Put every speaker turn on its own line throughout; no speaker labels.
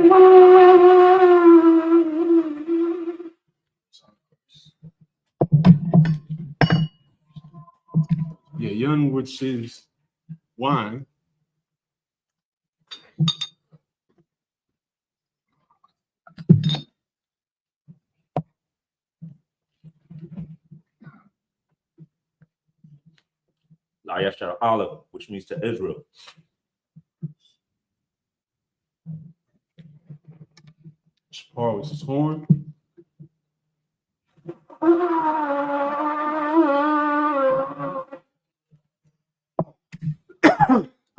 Yeah, young, which is wine.
Harlem, which means to Israel.
Shapar, which is horn. I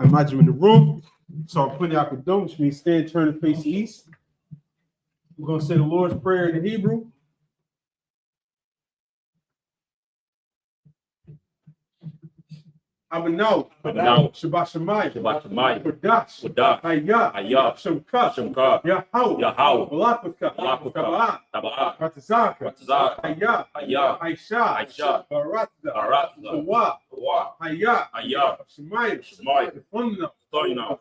imagine in the room. So I'm putting out the dome, which means stand, turn, and face east. We're going to say the Lord's Prayer in Hebrew. Abanaw, Shabbat Shemayim, Kodash, Hayah, Shemka, Yahau, Malakaka, Taba'ah, Ratazaka, Hayah, Aisha, Baratza, Hawa, Hayah, Shemayim, Funna, Kaliwan,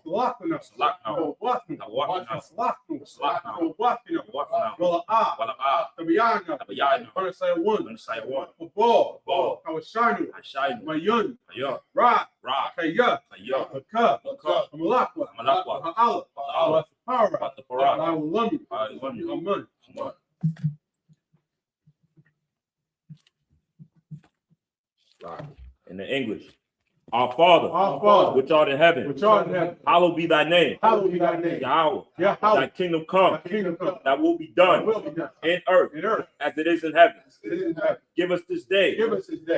Salakana, Salakna, Wala'ah, Tabiyana, Parasaya 1, Ball, Shinu, Mayun, Ra, Kaya, Haka, Malakwa, Ha'ala, Para, I will love you, Amen.
In the English. Our Father, which art in heaven, hallowed be thy name. Yahweh, thy kingdom come, thy will be done in earth as it is in heaven. Give us this day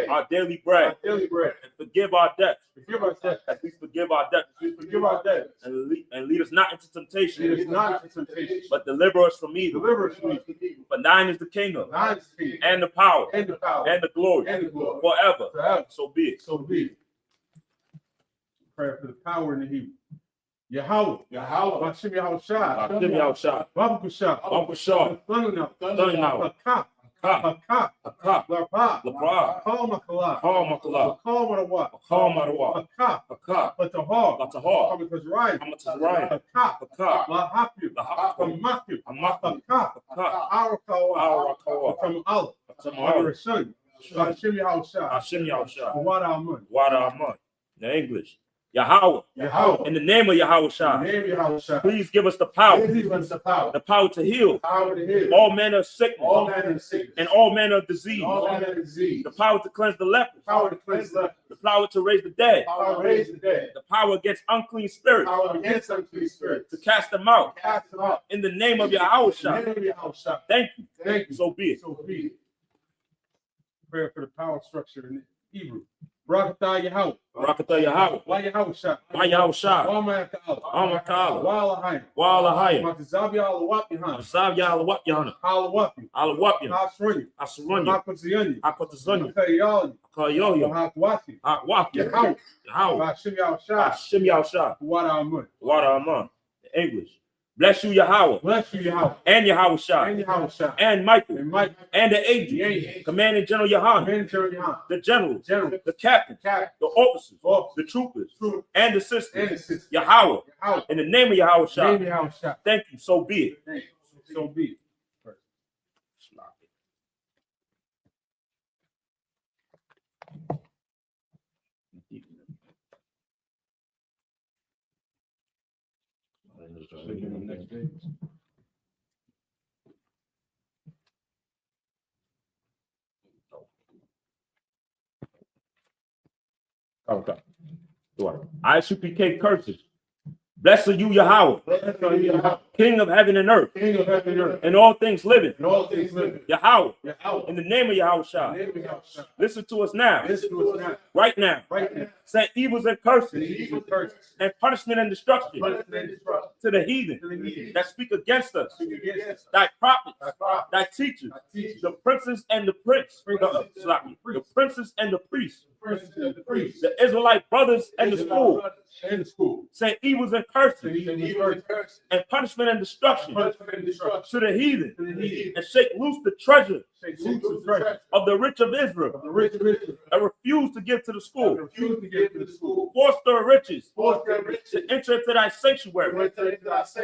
our daily bread, and forgive our debts as we forgive our debtors. And lead us not into temptation, but deliver us from evil. For thine is the kingdom, and the power, and the glory, forever. So be it.
Prayer for the power in the Hebrew. Yahweh, Bashim Yahushua, Babukusha, Thunna, Haka, Lapa, Call Makala, Call Marawa, Haka, Latahar, Hamatazrai, Haka, Lahapu, Haka, Arakawa, from Allah, our son, Bashim Yahushua,
Wada Amun. In English. Yahweh. In the name of Yahweh, please give us the power, the power to heal all manner of sickness, and all manner of disease, the power to cleanse the leper, the power to raise the dead, the power against unclean spirits, to cast them out, in the name of Yahweh. Thank you. So be it.
Prayer for the power structure in Hebrew. Rakata Yahweh. Why Yahweh? Amakala. Walahayim. Matazabia Alawapyana. Alawapyan. Asurunya. Akotazanya. Kayoyo. Hakwati. Yahweh. Hashim Yahusha. Wada Amun. English. Bless you, Yahweh. And Yahweh and Michael. And the angels. Commanding General Yohanan. The generals. The captains. The officers. The troopers. And the sisters. Yahweh. In the name of Yahweh. Thank you. So be it. So be it.
Okay. ISUPK curses. Blessed are you, Yahweh, King of heaven and earth, and all things living. Yahweh, in the name of Yahweh, listen to us now, right now. Send evils and curses, and punishment and destruction to the heathen that speak against us, thy prophets, thy teachers, the princes and the prince, the princes and the priests, the Israelite brothers and the school, Saying evils and curses. And punishment and destruction. To the heathen. And shake loose the treasure of the rich of Israel. And refuse to give to the school. Force their riches. To enter into thy sanctuary.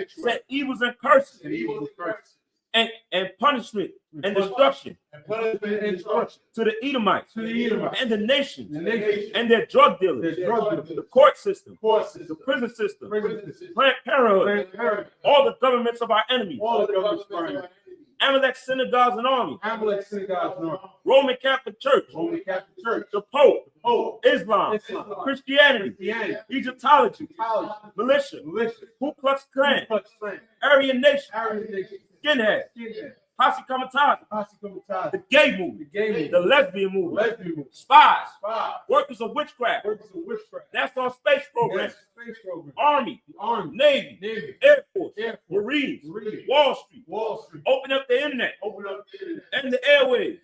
Say evils and curses. And punishment and destruction to the Edomites and the nations and their drug dealers, the court system, the prison system, Planned Parenthood, all the governments of our enemies, Amalek synagogues and armies, Roman Catholic Church, the Pope, Islam, Christianity, Egyptology, militia, Ku Klux Klan, Aryan Nation, skinhead, posse comitatus, the gay movement, the lesbian movement, spies, workers of witchcraft, National Space Program, Army, Navy, Air Force, Marines, Wall Street, open up the internet, and the airwaves,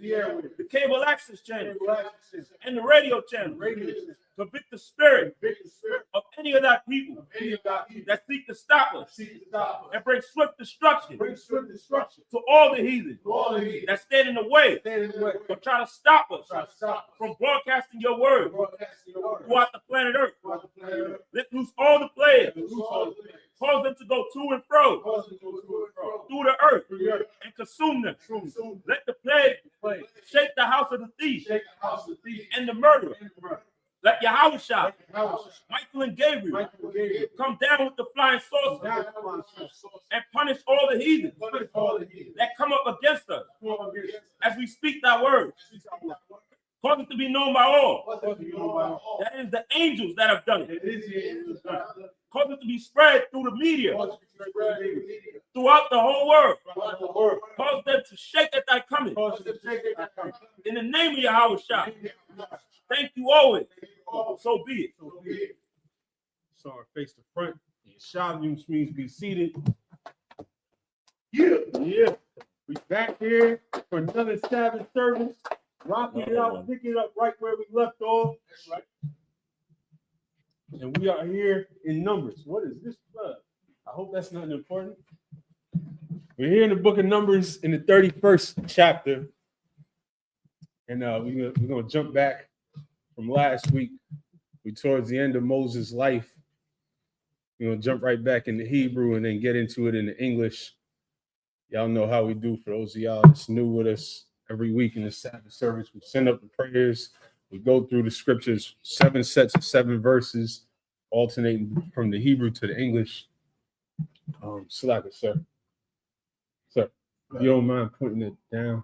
the cable access channel, and the radio channel. Convict the spirit of any of that people that seek to stop us and bring swift destruction to all the heathen that stand in the way or try to stop us from broadcasting your word throughout the planet Earth. Let loose all the players. Cause them to go to and fro through the earth and consume them. Let the plague shake the house of the thief and the murderer. Let Yahushua, Michael and Gabriel come down with the flying saucers and punish all the heathens that come up against us as we speak thy word. Cause it to be known by all. That is the angels that have done it. Cause it to be spread through the media throughout the whole world. Cause them to shake at thy coming. In the name of Yahushua. Thank you always. So be it.
Sorry, face the front. Shavim means be seated. Yeah. We back here for another Sabbath service. Rocking it out, picking it up right where we left off. That's right. And we are here in Numbers. What is this? I hope that's nothing important. We're here in the book of Numbers in the 31st chapter. And we're going to jump back from last week. We towards the end of Moses' life. We're going to jump right back into Hebrew and then get into it in the English. Y'all know how we do for those of y'all that's new with us. Every week in the Sabbath service, we send up the prayers. We go through the scriptures, 7 sets of 7 verses, alternating from the Hebrew to the English. Slaka, sir. Sir, if you don't mind putting it down.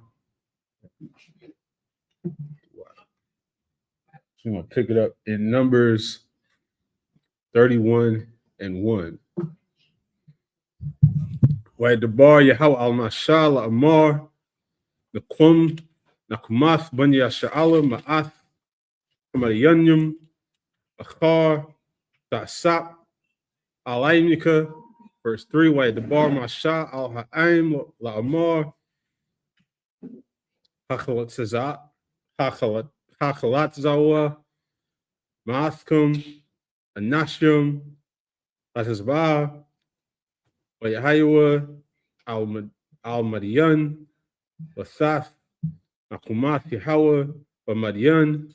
So I'm going to pick it up in Numbers 31 and 1. Wa'adabar Yahweh al-Mashal Amar Nakum Nakumath Ban Yasha'ala Ma'ath Kamariyanyum Achar Ta'asap Alaimika. Verse 3, Wa'adabar Masha al-Ha'aim La'amar Hachalat Zawa Ma'athkum Anashim Atazba Wa'yahayawa al-Madiyan Wathaf Nakumath Yahawa Madiyan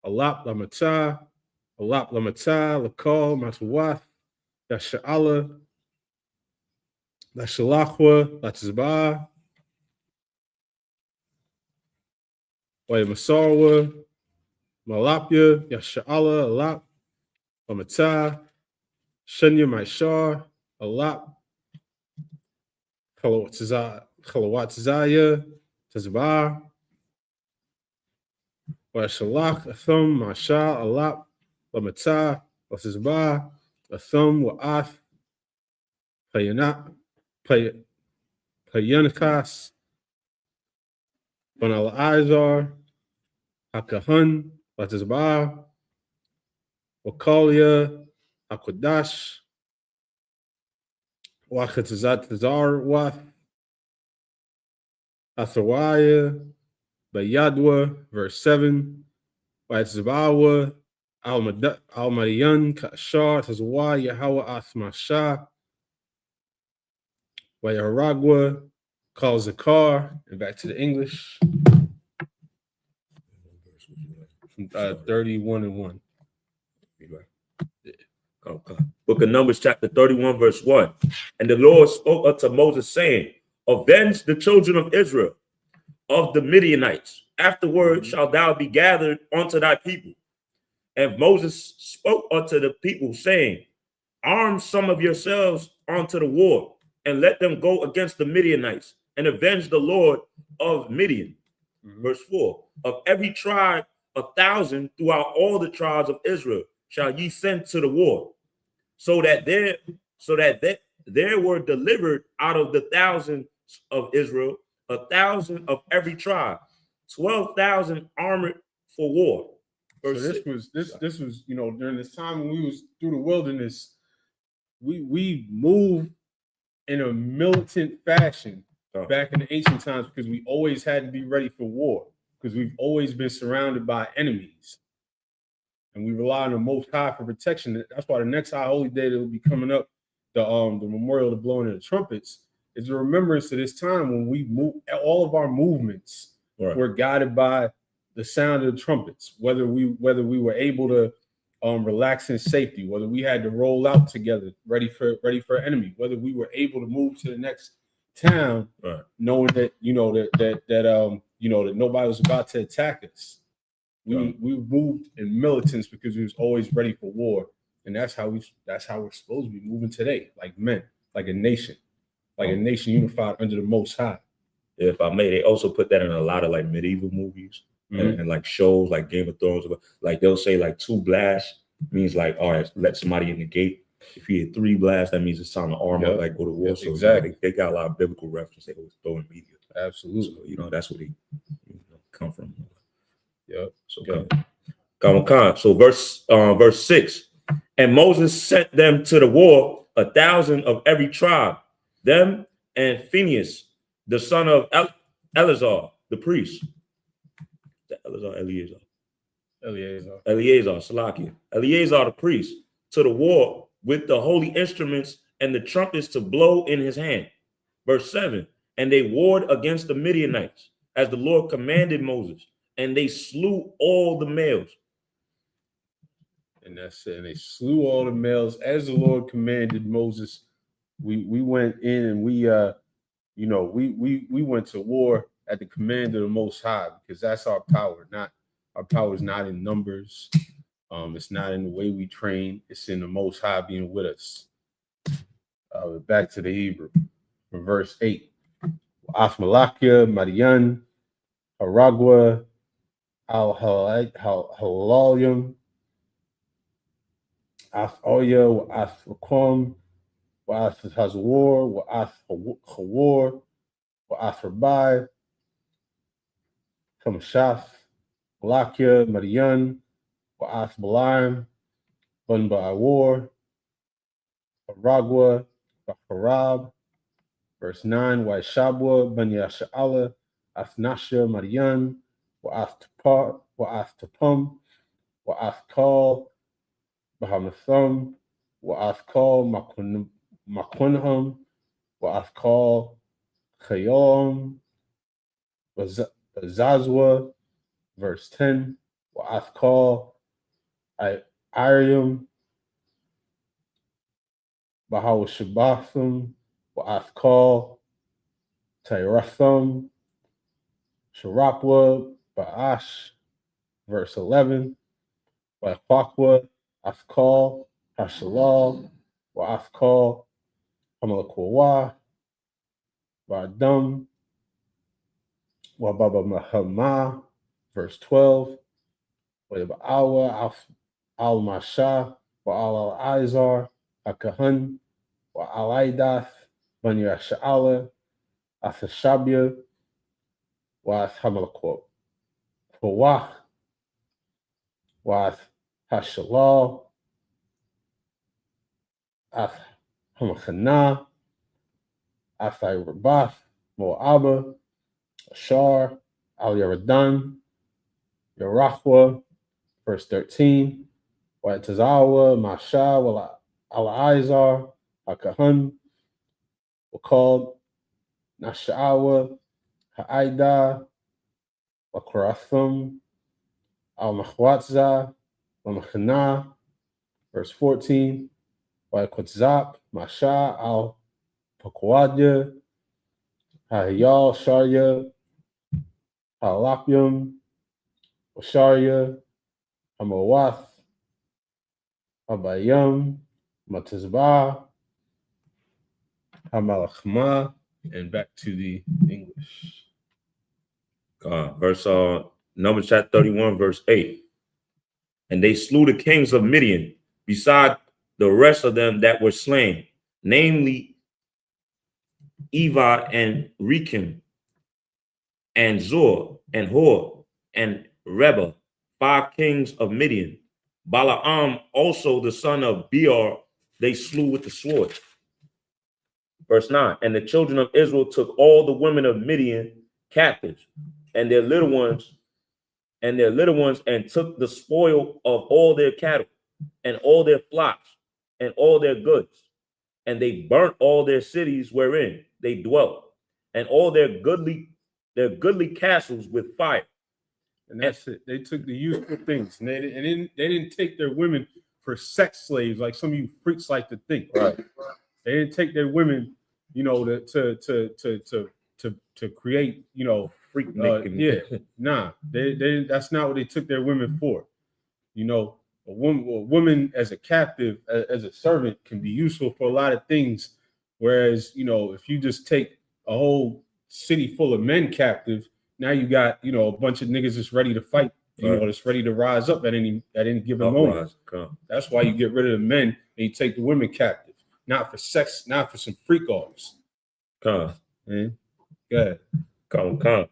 Alap Lamata Lakal Matawath Yasha'ala Lashalachwa Latizba Masarwa Malapya Yasha'ala Alap Lamata Shanya Maishar Alap Khalawatzaya Tazbar Washalach Athum Masha Alap Lamata Latizba Athum Wa'ath Payanakas Ban Al-Azar Hakahun Latizbar Wakalia Hakodash Wachatazat Tazar Wath Athawaya Bayadwa, verse 7, Watzbawa
Al-Madiyan, Kashar, Tazwa, Yahweh, Athmasha, Wayaharagua, Kal Zakar, and back to the English. From 31:1.
Okay. Book of Numbers, chapter 31, verse 1. And the Lord spoke unto Moses, saying, avenge the children of Israel of the Midianites. Afterward shalt thou be gathered unto thy people. And Moses spoke unto the people, saying, arm some of yourselves unto the war, and let them go against the Midianites, and avenge the Lord of Midian. Verse 4. Of every tribe 1,000 throughout all the tribes of Israel shall ye send to the war, so that there were delivered out of the thousands of Israel 1,000 of every tribe, 12,000 armored for war.
So this was during this time when we was through the wilderness, we moved in a militant fashion back in the ancient times because we always had to be ready for war because we've always been surrounded by enemies. And we rely on the Most High for protection. That's why the next high holy day that will be coming up, the memorial of the blowing of the trumpets, is a remembrance of this time when we move. All of our movements were guided by the sound of the trumpets. Whether we were able to relax in safety, whether we had to roll out together, ready for enemy, whether we were able to move to the next town, knowing that that nobody was about to attack us. We moved in militants because we was always ready for war, and that's how we're supposed to be moving today, like men, like a nation unified under the Most High.
If I may, they also put that in a lot of like medieval movies and like shows like Game of Thrones. Like they'll say like 2 blasts means like, all right, let somebody in the gate. If you hit 3 blasts, that means it's time to arm up, like go to war.
Yep,
so
exactly.
They got a lot of biblical references they always throw in media.
Absolutely.
So that's where they come from.
Yep.
So So verse 6. And Moses sent them to the war 1,000 of every tribe, them and Phinehas, the son of Eleazar, the priest. Eleazar, Salakia. Eleazar, the priest, to the war with the holy instruments and the trumpets to blow in his hand. Verse 7. And they warred against the Midianites, as the Lord commanded Moses, and they slew all the males.
And that's it. And they slew all the males as the Lord commanded Moses. We went in and we went to war at the command of the Most High, because that's our power. Our power is not in numbers. It's not in the way we train. It's in the Most High being with us. Back to the Hebrew, from verse 8. Asmalakia, Madian, Aragua, Al-Halalium, Ath-Oya, Wa'ath-Rakom, Wa'ath-Hazawar, Wa'ath-Hawar, Wa'ath-Rabai, Kamshath, Malakia, Madian, Wa'ath-Balaim, Bun-Ba'awar, Aragua, Ba'harab. Verse 9, Wa'ishabwa, Banyasha'ala, Athnasha, Madian, Wa'ath-Tapum, Wa'ath-Kal, Bahamathum, Wa'ath-Kal, Makunhum, Wa'ath-Kal, Chayom, Zazwa. Verse 10, Wa'ath-Kal, Arium, Bahawashabathum, Wa'ath-Kal, Tyrathum, Sharapwa, Ba'ash. Verse 11, Wa'athqua, Athkal, Hashalal, Wa'athkal, Hamalakwa, Wa'adam, Wa'baba Mahama. Verse 12, Wa'ba'awa, Al-Masha, Wa'al-Izar, Akahan, Wa'alaidath, Banya Sha'ala, Athashabia, Wa'ath Hamalakwa, Wa'ah, Wa'ath Hashalal, Ath Hamachana, Athai Rabath, Mo'aba, Ashar, Al Yaradan, Yarachwa. Verse 13, Tazawa, Masha, Al-Izar, Akahan, were called Nasha'awa, Ha'aida, Wakarathum, Al-Mahwatza, Al-Mahana, verse 14, Waikotzap, Masha, Al-Pakwadya, Ha'yal, Sharya, Ha'lapyum, Osharya, Hamawath, Abayam, Matizbah, Hamalachma, and back to the English.
Verse Numbers chapter 31, verse 8. And they slew the kings of Midian, beside the rest of them that were slain, namely Eva and Rekem, and Zur, and Hor, and Reba, 5 kings of Midian. Balaam also the son of Beor they slew with the sword. Verse 9. And the children of Israel took all the women of Midian captives, and their little ones, and took the spoil of all their cattle, and all their flocks, and all their goods. And they burnt all their cities wherein they dwelt, and all their goodly castles with fire.
And that's it. They took the useful things, and they didn't take their women for sex slaves like some of you freaks like to think.
Right.
They didn't take their women, to create,
freak.
They that's not what they took their women for. A woman as a captive, as a servant, can be useful for a lot of things. Whereas, if you just take a whole city full of men captive, now you got, a bunch of niggas that's ready to fight, that's ready to rise up at any given moment. That's why you get rid of the men and you take the women captive, not for sex, not for some freak offs.
Go
ahead.
Come.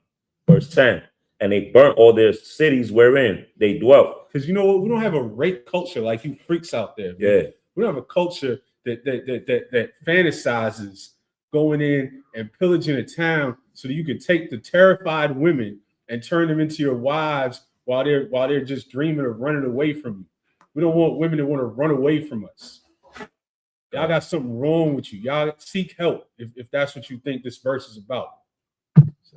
Verse 10. And they burnt all their cities wherein they dwelt.
Because we don't have a rape culture like you freaks out there.
Yeah.
We don't have a culture that fantasizes going in and pillaging a town so that you can take the terrified women and turn them into your wives while they're just dreaming of running away from you. We don't want women that want to run away from us. Y'all got something wrong with you. Y'all seek help if that's what you think this verse is about.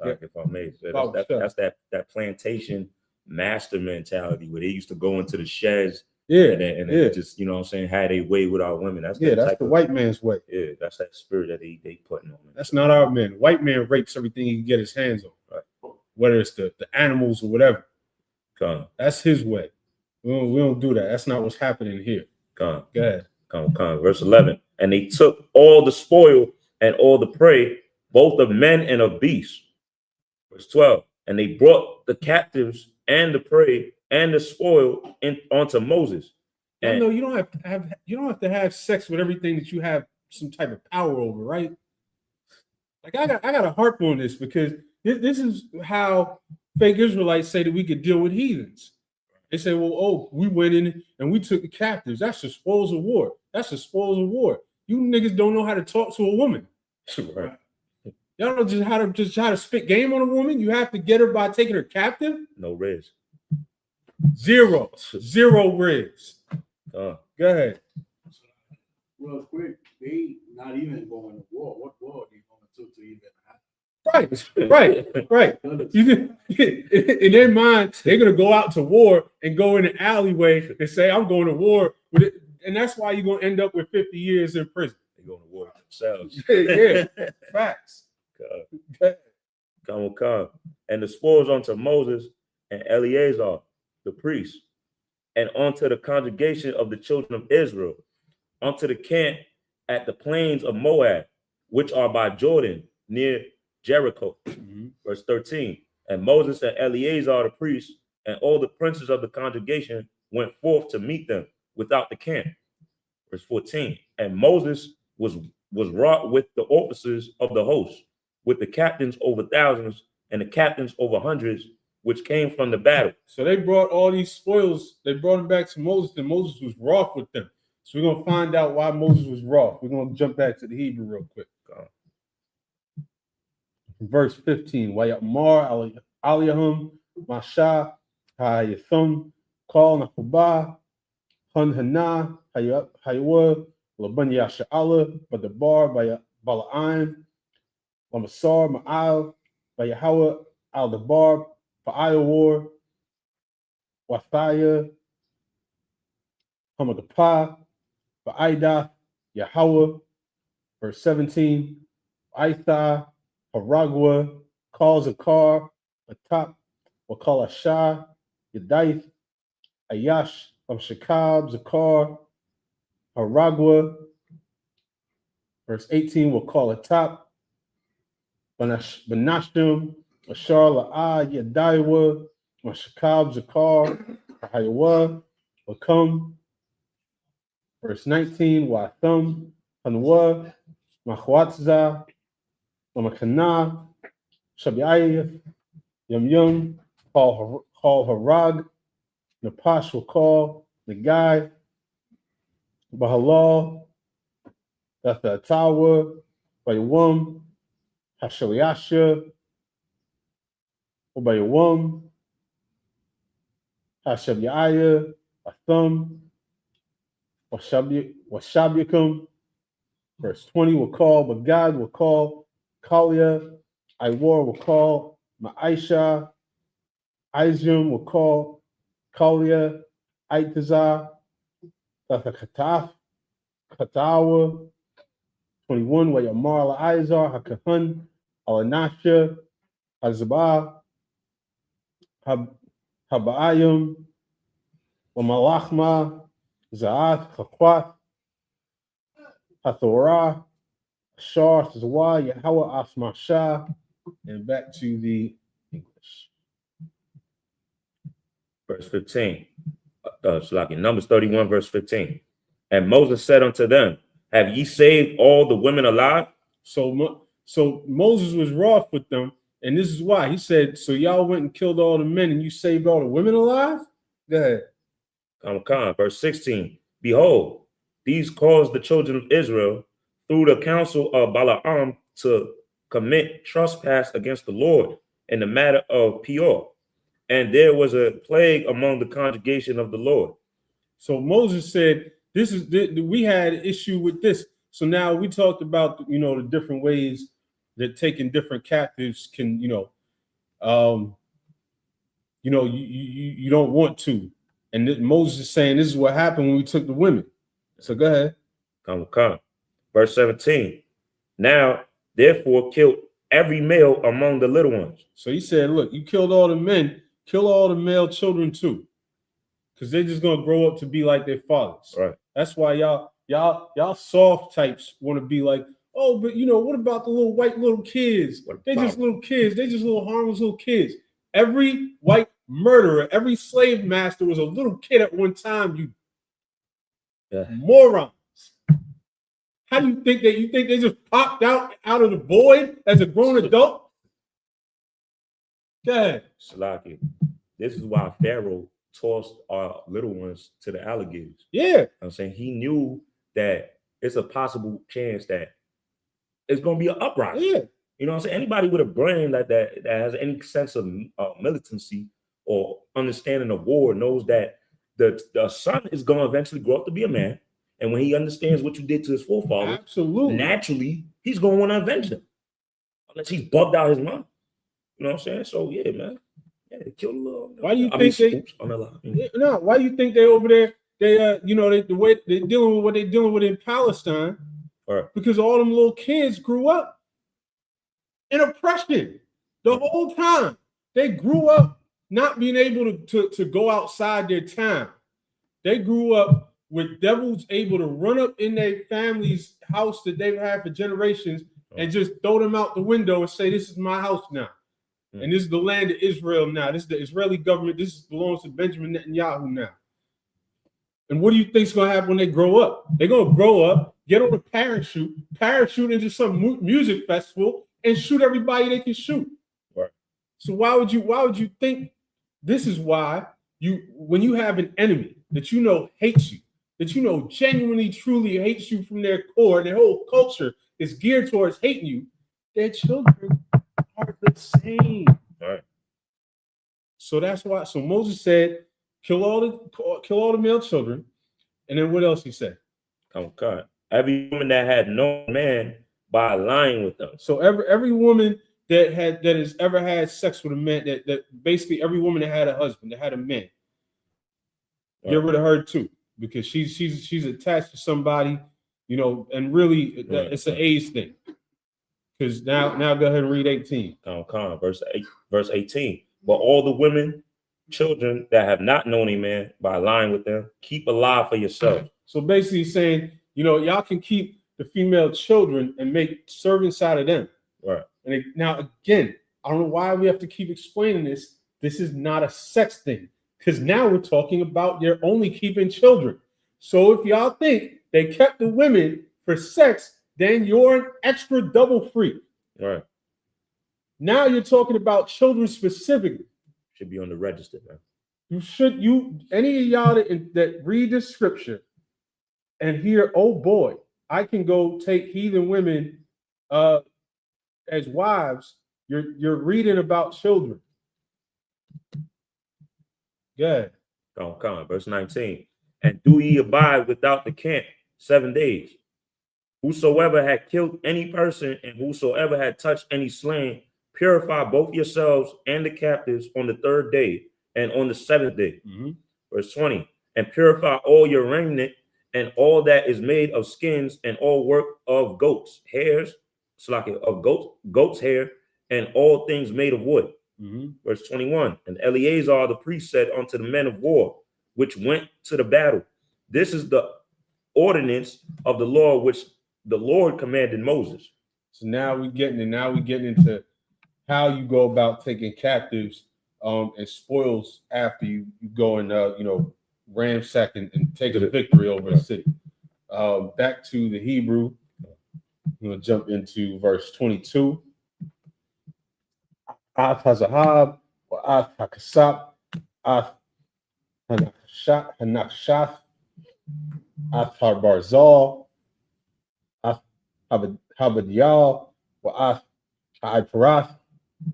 If I may, that's that plantation master mentality where they used to go into the sheds, and just had a way with our women. That's
the white man's way.
Yeah, that's that spirit that they putting on.
That's not our man. White man rapes everything he can get his hands on, right? Whether it's the animals or whatever. That's his way. We don't do that. That's not what's happening here. Go ahead.
Verse 11. And they took all the spoil and all the prey, both of men and of beasts. Verse 12. And they brought the captives and the prey and the spoil onto Moses.
And no, you don't have to have sex with everything that you have some type of power over, right? Like I got a harp on this because this is how fake Israelites say that we could deal with heathens. They say, well, we went in and we took the captives. That's the spoils of war. That's the spoils of war. You niggas don't know how to talk to a woman.
Right.
Y'all know just how to spit game on a woman. You have to get her by taking her captive.
No riz.
Zero riz. Go ahead.
Real quick, they not even going to war. What war are they going to even happen?
Right. In their mind, they're gonna go out to war and go in an alleyway and say, "I'm going to war with it," and that's why you're gonna end up with 50 years in prison.
They're going to war with themselves.
Yeah, facts.
Come. And the spoils unto Moses and Eleazar, the priest, and unto the congregation of the children of Israel, unto the camp at the plains of Moab, which are by Jordan, near Jericho. Verse 13. And Moses and Eleazar the priest and all the princes of the congregation went forth to meet them without the camp. Verse 14. And Moses was wrought with the officers of the host, with the captains over thousands and the captains over hundreds, which came from the battle.
So they brought all these spoils. They brought them back to Moses, and Moses was wroth with them. So we're gonna find out why Moses was wroth. We're gonna jump back to the Hebrew real quick. Verse 15. Wayamar Aliyahum Masha Hayathum Kal Nahubah Hun Hana, Hayawa, Laban Yasha'ala, Badabar, by Bala'im, Lamasar, Ma'al, by Yahweh, Al Dabar, Fa'ayawar, Wathaya, Hamadapah, Ba'ida, Yahweh, verse 17, Aitha, Haragwa, calls a car, Atap, Wakala Shah, Yadaith, Ayash, Shakab, Zakar, Haragwa, verse 18, Wakala Top, Banashim, Ashar La'a, Yadaiwa, Shakab, Zakar, Hayawa, Wakam, verse 19, Watham, Hanwa, Mahwatza, Lamakana, Shabiayif, Yum Yum, Hal Harag, Napash Wakal, Nagai, Bahalal, Datha Atawa, Bayawum, Hashaliasha, Bayawum, Hashabiaya, Athum, Washabiakum, verse 20, Wakal, Bagad, Wakal, Kalia, Iwar, Wakal, Ma'aisha, Izum, Wakal, Kalia, Aitazah, Datha Kataf, Katawa, 21, Wayamar Izar, Hakahan, Alanasha, Hazabah, Habayim, Wamalachma, Za'at, Chakwat, Hathorah, Shar, Zawah, Yahweh, Asmasha, and back to the English.
Verse 15. Numbers 31, verse 15. And Moses said unto them, have ye saved all the women alive?
So Moses was wroth with them, and this is why. He said, so y'all went and killed all the men and you saved all the women alive? Go ahead.
Verse 16. Behold, these caused the children of Israel through the counsel of Balaam to commit trespass against the Lord in the matter of Peor. And there was a plague among the congregation of the Lord.
So Moses said, we had an issue with this. So now we talked about, the different ways that taking different captives can, you don't want to. And Moses is saying this is what happened when we took the women. So go ahead.
Come. Verse 17. Now, therefore, kill every male among the little ones.
So he said, look, you killed all the men, kill all the male children too. Because they're just gonna grow up to be like their fathers.
Right.
That's why y'all soft types want to be like, oh, but what about the little kids? They're just little kids. They're just little harmless little kids. Every white murderer, every slave master was a little kid at one time. Morons. How do you think that? You think they just popped out of the void as a grown adult? Go ahead.
Salaki. This is why Pharaoh tossed our little ones to the alligators.
Yeah.
I'm saying he knew that it's a possible chance that it's going to be an uprising.
Yeah.
You know what I'm saying? Anybody with a brain like that has any sense of militancy or understanding of war knows that the son is going to eventually grow up to be a man. And when he understands what you did to his forefathers,
absolutely,
naturally, he's going to want to avenge them. Unless he's bugged out his mind. You know what I'm saying? So, yeah, man. Yeah, they killed a little.
Why do you think why do you think they over there? The way they're dealing with what they're dealing with in Palestine,
right?
Because all them little kids grew up in oppression the whole time. They grew up not being able to go outside their town. They grew up with devils able to run up in their family's house that they've had for generations and just throw them out the window and say, "This is my house now." And this is the land of Israel now. This is the Israeli government. This belongs to Benjamin Netanyahu now. And what do you think is going to happen when they grow up? They're going to grow up, get on a parachute into some music festival, and shoot everybody they can shoot.
Right.
So why would you think this is why when you have an enemy that hates you, that genuinely, truly hates you from their core, and their whole culture is geared towards hating you, their children are the same.
Right.
So that's why. So Moses said, kill all the male children. And then what else he said?
Okay. Every woman that had no man by lying with them.
So every woman that has ever had sex with a man, that basically every woman that had a husband, that had a man, get rid of her too, because she's attached to somebody, you know, and really it's an age thing. Because now go ahead and read 18.
Verse 18. But all the women, children that have not known a man by lying with them, keep alive for yourselves.
So basically saying, you know, y'all can keep the female children and make servants out of them.
Right.
And now again, I don't know why we have to keep explaining this. This is not a sex thing, because now we're talking about they're only keeping children. So if y'all think they kept the women for sex, then you're an extra double freak.
Right.
Now you're talking about children specifically.
Should be on the register, man.
Any of y'all that read this scripture and hear, oh boy, I can go take heathen women as wives, you're reading about children. Good.
Come on. Verse 19. And do ye abide without the camp 7 days. Whosoever had killed any person and whosoever had touched any slain, purify both yourselves and the captives on the 3rd day and on the 7th day.
Mm-hmm.
Verse 20. And purify all your remnant and all that is made of skins and all work of goats' hairs, goats' hair, and all things made of wood.
Mm-hmm.
Verse 21. And Eleazar the priest said unto the men of war, which went to the battle, this is the ordinance of the Lord which the Lord commanded Moses.
So now we're getting into how you go about taking captives and spoils after you go and ransack and take a victory over a city. Back to the Hebrew. I'm going to jump into verse 22. Af hazahab, or af hakasap, af hanakshaf, af harbarzal, af habadyal, or af ha'iparath.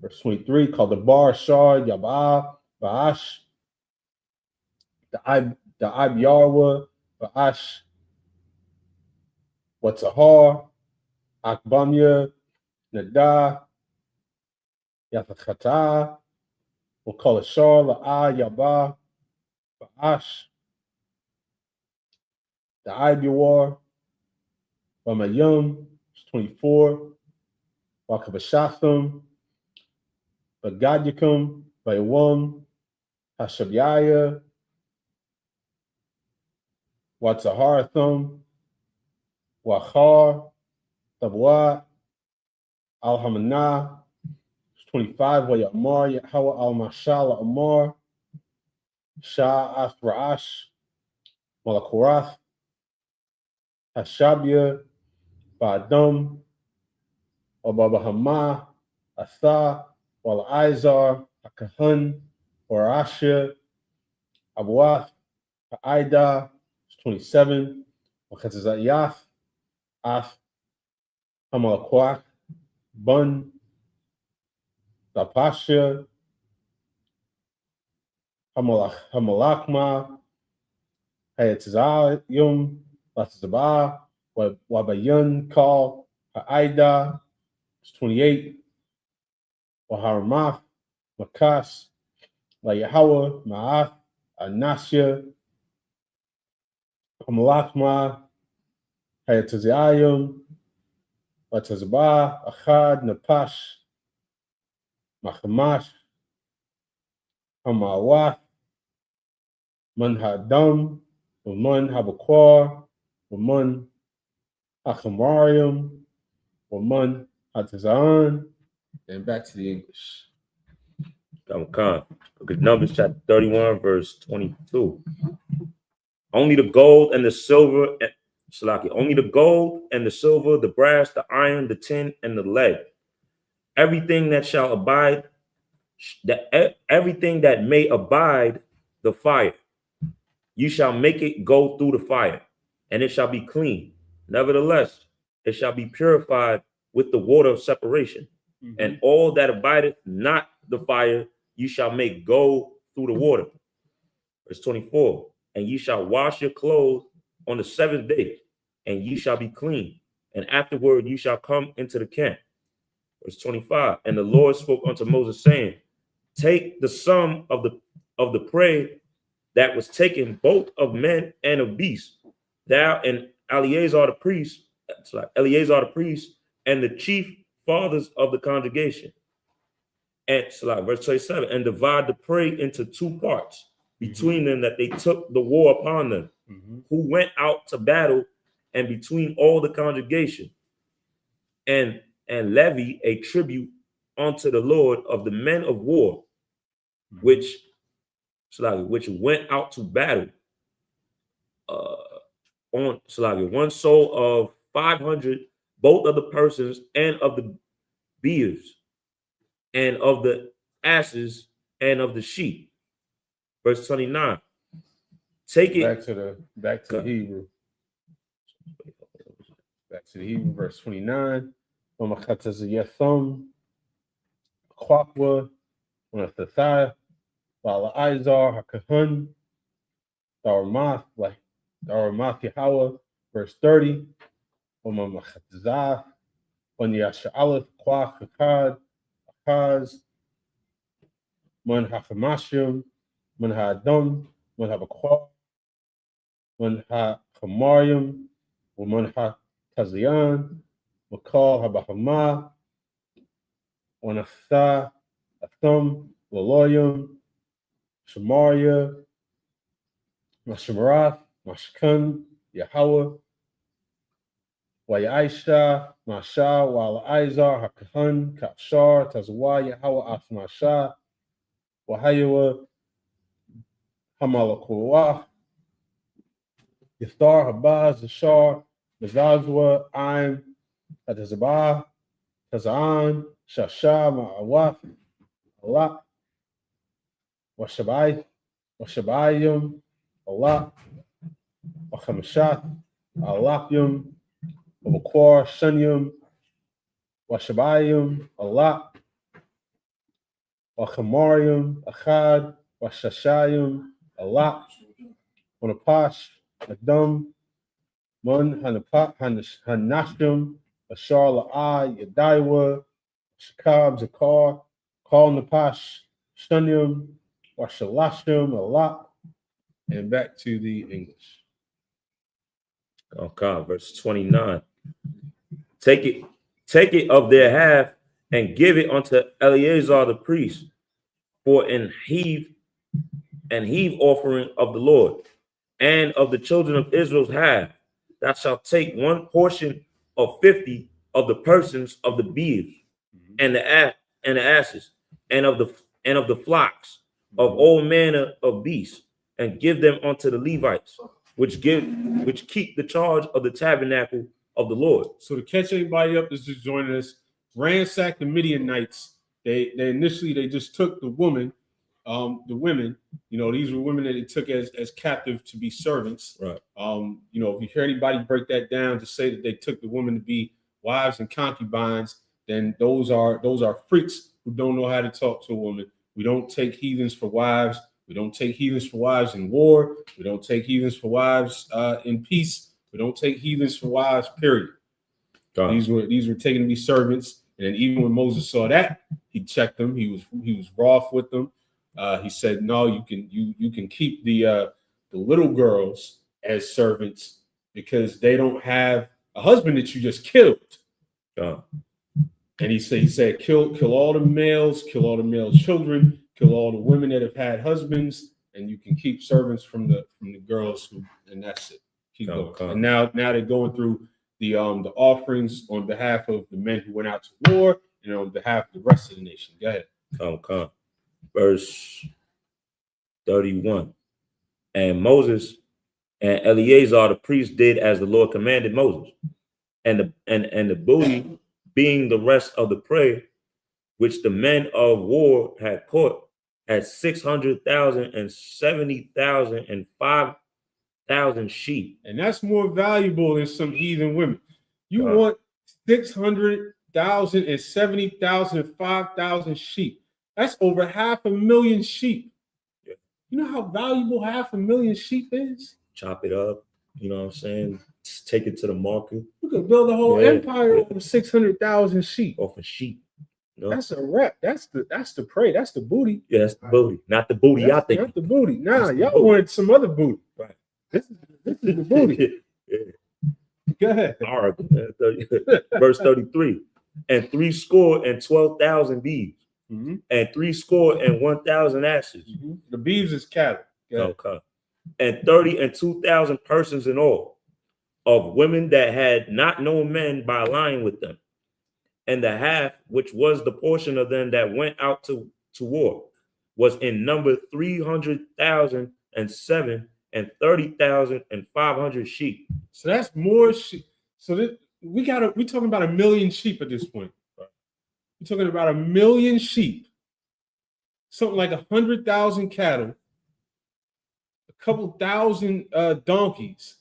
Verse 23, called the bar shar yabah ba'ash, the Ibyarwa ba'ash, Watzahar, Akbamya, Nada, Yathachata, we'll call it Shar, La'a, Yabah, Ba'ash, the Ibyawar, Bamayum, 24, Wakabashatham, Bagadikum, Baywam, Hashabyaya, Watzaharatham, Wachar, Tabwa, Alhamana, 25, Wayamar, Yahweh al-Mashal Amar, Shah Afraash, Malakorath, Hashabia, Ba'adam, Obabahama, Atha, Wal-Izar, Akahun, Orashia, Abuath, Aida, 27, Wakatazayaf, Af, Hamalakwak, Bun, Lapasha, Hamalakma, Hayatazayum, Latazaba, Wabayun, Kal, Aida, 28, Waharamaf, Makas, La Yahweh, Ma'ath, Anasya, Hamalakma, Hayatazayum, Latazaba, Achad, Napash, Machamash, Hamawat, Manhadam, Waman Habakwar, Waman Achamarium, Waman Hatazan, and back to the English.
Numbers chapter 31, verse 22. Only the gold and the silver, only the gold and the silver, the brass, the iron, the tin, and the lead. Everything that shall abide, everything that may abide the fire, you shall make it go through the fire, and it shall be clean. Nevertheless, it shall be purified with the water of separation. Mm-hmm. And all that abideth not the fire, you shall make go through the water. Verse 24. And you shall wash your clothes on the 7th day, and ye shall be clean. And afterward ye shall come into the camp. Verse 25. And the Lord spoke unto Moses, saying, take the sum of the prey that was taken, both of men and of beasts, thou and Eleazar the priest, and the chief fathers of the congregation. And verse 27, and divide the prey into 2 parts between them, that they took the war upon them, who went out to battle, and between all the congregation, and levy a tribute unto the Lord of the men of war, which went out to battle, on one soul of 500, both of the persons and of the beeves, and of the asses and of the sheep. Verse 29. Take it
back to the Hebrew. Back to the Hebrew, verse 29. Kwakwa, Wanathathai, Wala Izar, Hakahun, Daramath Yahweh, verse 30. Wamachatazah, Wanyasha'alith, Kwak, Hakad, Akaz, Man Hakamashim, Man Hadum, Man Habakwa, Man Hakamarium, Man Hatazian, Makal Habahama, Wanatha, Athum, Laloyum, Shamaria, Mashmarath, Mashkun, Yahweh, Wayaisha, Masha, Wala Izar, Hakahun, Kapshar, Tazwa, Yahweh, Afmasha, Wahayawa, Hamalakuah, Yithar, Habaz, Zashar, Mazazwa, Aim, Atazabah, Tazaan, Shasha, Ma'awaf, Allah, Washabayim, Allah, Wachamashat, Alapyum, Wakwar, Shunyum, Washabayim, Allah, Wachamarium, Achad, Washashayim, Allah, Wanapash, Adam, Mun, Hanashim, Ashar La'ai, Yadaiwa, Shakab, Zakar, Kal Napash, Shunyum, Washalashim, Allah, and back to the English.
Okay, verse 29. Take it of their half, and give it unto Eleazar the priest for an heave offering of the Lord, and of the children of Israel's half. Thou shalt take 1 portion of 50 of the persons of the beeves, and the asses, and of the flocks, of all manner of beasts, and give them unto the Levites, which keep the charge of the tabernacle of the Lord.
So to catch anybody up that's just joining us, ransacked the Midianites. They initially just took the women, these were women that they took as captive to be servants.
Right.
If you hear anybody break that down to say that they took the women to be wives and concubines, then those are freaks who don't know how to talk to a woman. We don't take heathens for wives. We don't take heathens for wives in war. We don't take heathens for wives in peace. We don't take heathens for wives, period. These were taken to be servants. And then even when Moses saw that, he checked them. He was wroth with them. He said, "No, you can keep the little girls as servants because they don't have a husband that you just killed." And he said, kill all the males, kill all the male children, kill all the women that have had husbands, and you can keep servants from the girls and that's it. Keep going. And now they're going through the offerings on behalf of the men who went out to war and on behalf of the rest of the nation. Go ahead.
Verse 31. And Moses and Eleazar the priest did as the Lord commanded Moses, and the booty, being the rest of the prey which the men of war had caught, had 600,000 and 70,000 and 5,000 sheep.
And that's more valuable than some heathen women. You want 600,000 and 70,000 and 5,000 sheep. That's over 500,000 sheep. Yeah. You know how valuable 500,000 sheep is?
Chop it up. You know what I'm saying? Just take it to the market.
You could build a whole empire over 600,000 sheep.
Off of sheep. You know?
That's a rep. That's the prey. That's the booty.
Yeah, that's the booty. Not the booty y'all think.
Not the booty. Nah, y'all wanted some other booty.
Right.
This is the booty. Go ahead.
All right. Verse 33. And 12,000 beeves.
Mm-hmm.
And 1,000 asses.
Mm-hmm. The beeves is cattle.
Okay. And 2,000 persons in all, of women that had not known men by lying with them. And the half, which was the portion of them that went out to war, was in number 300,007 and 30,500 sheep.
So that's more sheep. So that we're talking about 1 million sheep at this point.
Right.
We're talking about 1 million sheep, something like 100,000 cattle, a couple thousand donkeys.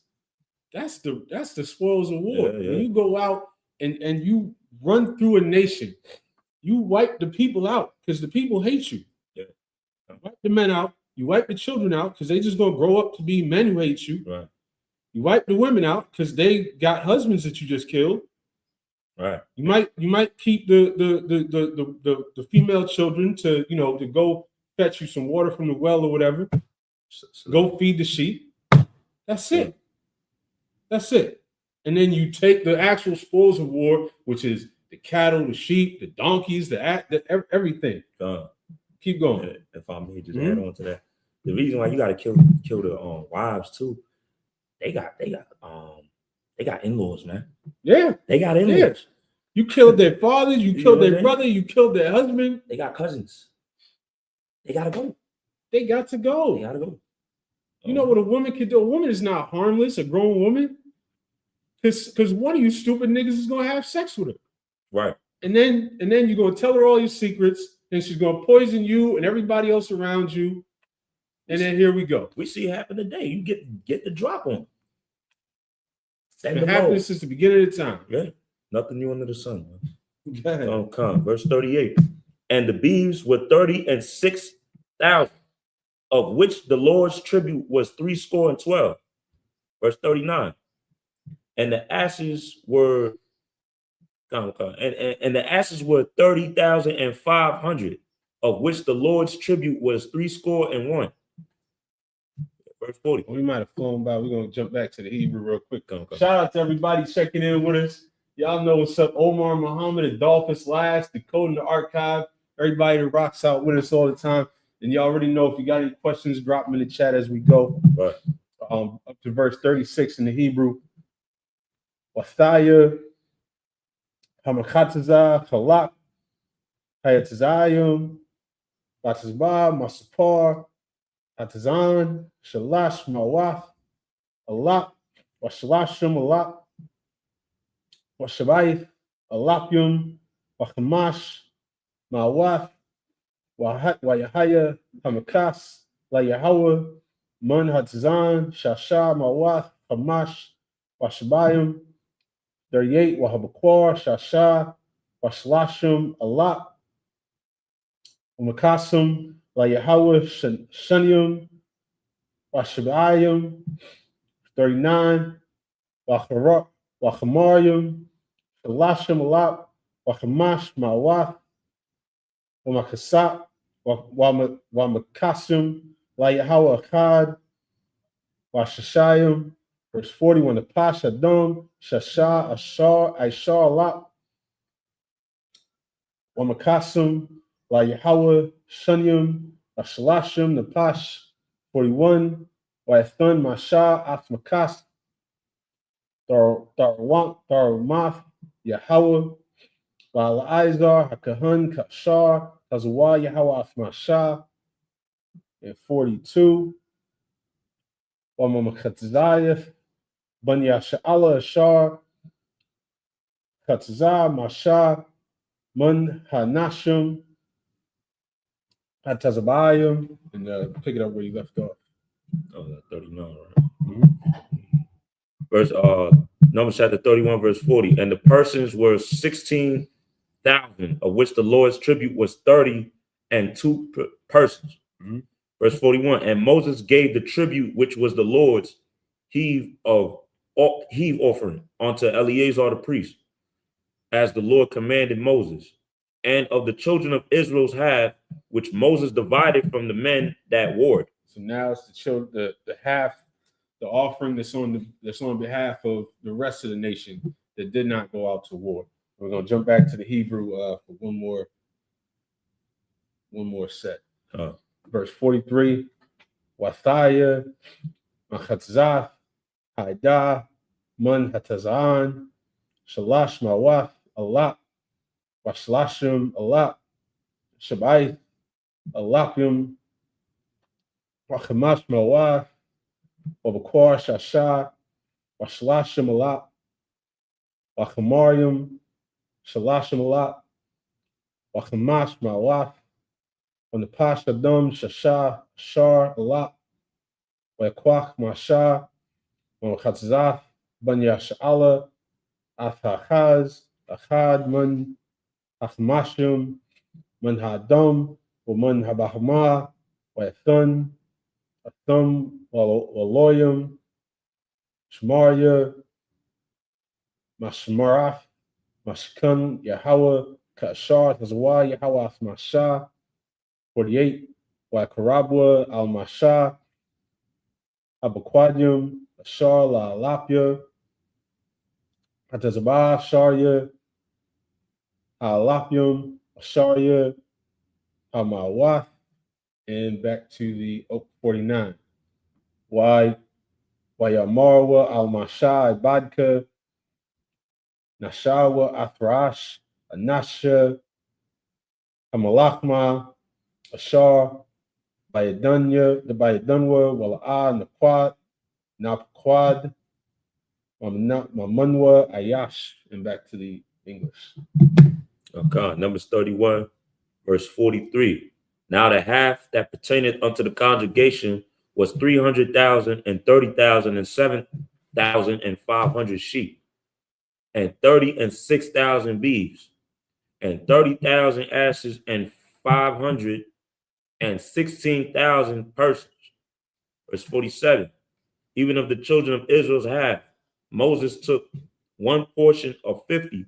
That's the spoils of war.
Yeah.
When you go out and you run through a nation, you wipe the people out because the people hate you.
Yeah.
Wipe the men out. You wipe the children out because they just gonna grow up to be men who hate you.
Right.
You wipe the women out because they got husbands that you just killed.
Right.
You might keep the female children to go fetch you some water from the well or whatever. Go feed the sheep. That's it. That's it. And then you take the actual spoils of war, which is the cattle, the sheep, the donkeys, the everything. Keep going.
If I may just add on to that, the reason why you got to kill the wives too, they got in-laws, man.
Yeah,
they got in-laws.
Yeah. You killed their fathers, you killed their brother, you killed their husband.
They got cousins. They gotta go.
They got to go.
They gotta go.
You know what a woman can do? A woman is not harmless, a grown woman. Because one of you stupid niggas is gonna have sex with her.
Right.
And then you're gonna tell her all your secrets, and she's gonna poison you and everybody else around you. And then here we go.
We see it happen today. You get the drop on.
It happened since the beginning of the time.
Yeah. Nothing new under the sun, man. Come. Verse 38. And the beeves were 36,000, of which the Lord's tribute was 312. Verse 39. And the asses were and the asses were 30,500, of which the Lord's tribute was 301. Verse 40.
We might have flown by. We're gonna jump back to the Hebrew real quick. Shout out to everybody checking in with us. Y'all know what's up. Omar Muhammad, Adolphus Last, Decoding the Archive. Everybody that rocks out with us all the time. And you already know if you got any questions, drop them in the chat as we go.
Right.
Up to verse 36 in the Hebrew. Wathaya, Hamakataza, Halak, Hayatazayim, Batazba, Masapar, Hatazan, Shalash, Mawaf, Alak, Washalashim, Alak, Washabayith, Alapyum, Wachamash, Mawaf, Wayahaya, Hamakas, Layahawa, Man Hatazan, Shasha, Mawaf, Hamash, Washabayim, 38, Wahabakwar, Shasha, Washlashim, Alak, Umakasum, Layahawa, Shanium, Washabayim, 39, Wachamarium, Shalashim, Alak, Wachamash, Mawaf, Wamakasat, Wamakasum, Layahawa, Akkad, Washashayim. Verse 41, the Pash Adom, Shasha, Ashar, Aishar, Lak, Wamakasum, La Yahweh, Shunyum, Ashalashim, the Pash 41, Waithun, Masha, Athmakas, Darwamath, Yahweh, Bala Izar, Hakahun, Kashar, Kazawa, Yahweh, Athmasha, and 42, Wamamakatzayev, Banya Sha'ala Ashar, Katzah, Masha, Mun Hanashim, Hatazabayim, and pick it up where you left off.
39, right? Mm-hmm. Verse Numbers chapter 31, verse 40. And the persons were 16,000, of which the Lord's tribute was 32 persons. Mm-hmm. Verse 41. And Moses gave the tribute which was the Lord's heave offering unto Eleazar the priest, as the Lord commanded Moses, and of the children of Israel's half, which Moses divided from the men that warred.
So now it's the half, the offering that's on behalf of the rest of the nation that did not go out to war. We're gonna jump back to the Hebrew for one more set. Verse 43. Wathaya, Machatzah, Haidah, Man Hatazan, Shalash Mawaf, Allah, Washlashim, Allah, Shabai, Alapim, Wachamash Mawaf, Wabakwar Shasha, Washlashim Allah, Wachamarium, Shalashim Allah, Wachamash Mawaf, Wanapash Adam, Shasha, Shar Allah, Wakwach Masha, Wachatzah, Ban Yash'ala, Athachaz, Achad, Man Achmashim, Man Hadam, Man Habahma, Wathun, Athum, Waloyum, Shmaria, Mashmaraf, Mashkan, Yahweh, Kashar, Tazwa, Yahweh, Masha, 48, Wakarabwa, Al Masha, Abaquadium, Ashar, La Lapia, Atazabah, Sharia, Alapium, Asharia, Amawath, and back to the 49. Wayamarwa, Al Masha, Badka, Nashawa, Athrash, Anasha, Amalachma, Ashar, Bayadunya, the Bayadunwa, Wala'a, Naquad, Napquad, Mamunwa, Ayash, and back to the English.
Okay, Numbers 31, verse 43. Now the half that pertaineth unto the congregation was 300,000 and 30,000 and 7,500 sheep, and 30 and 6,000 beeves, and 30,000 asses, and 516,000 persons. Verse 47. Even of the children of Israel's half, Moses took one portion of 50,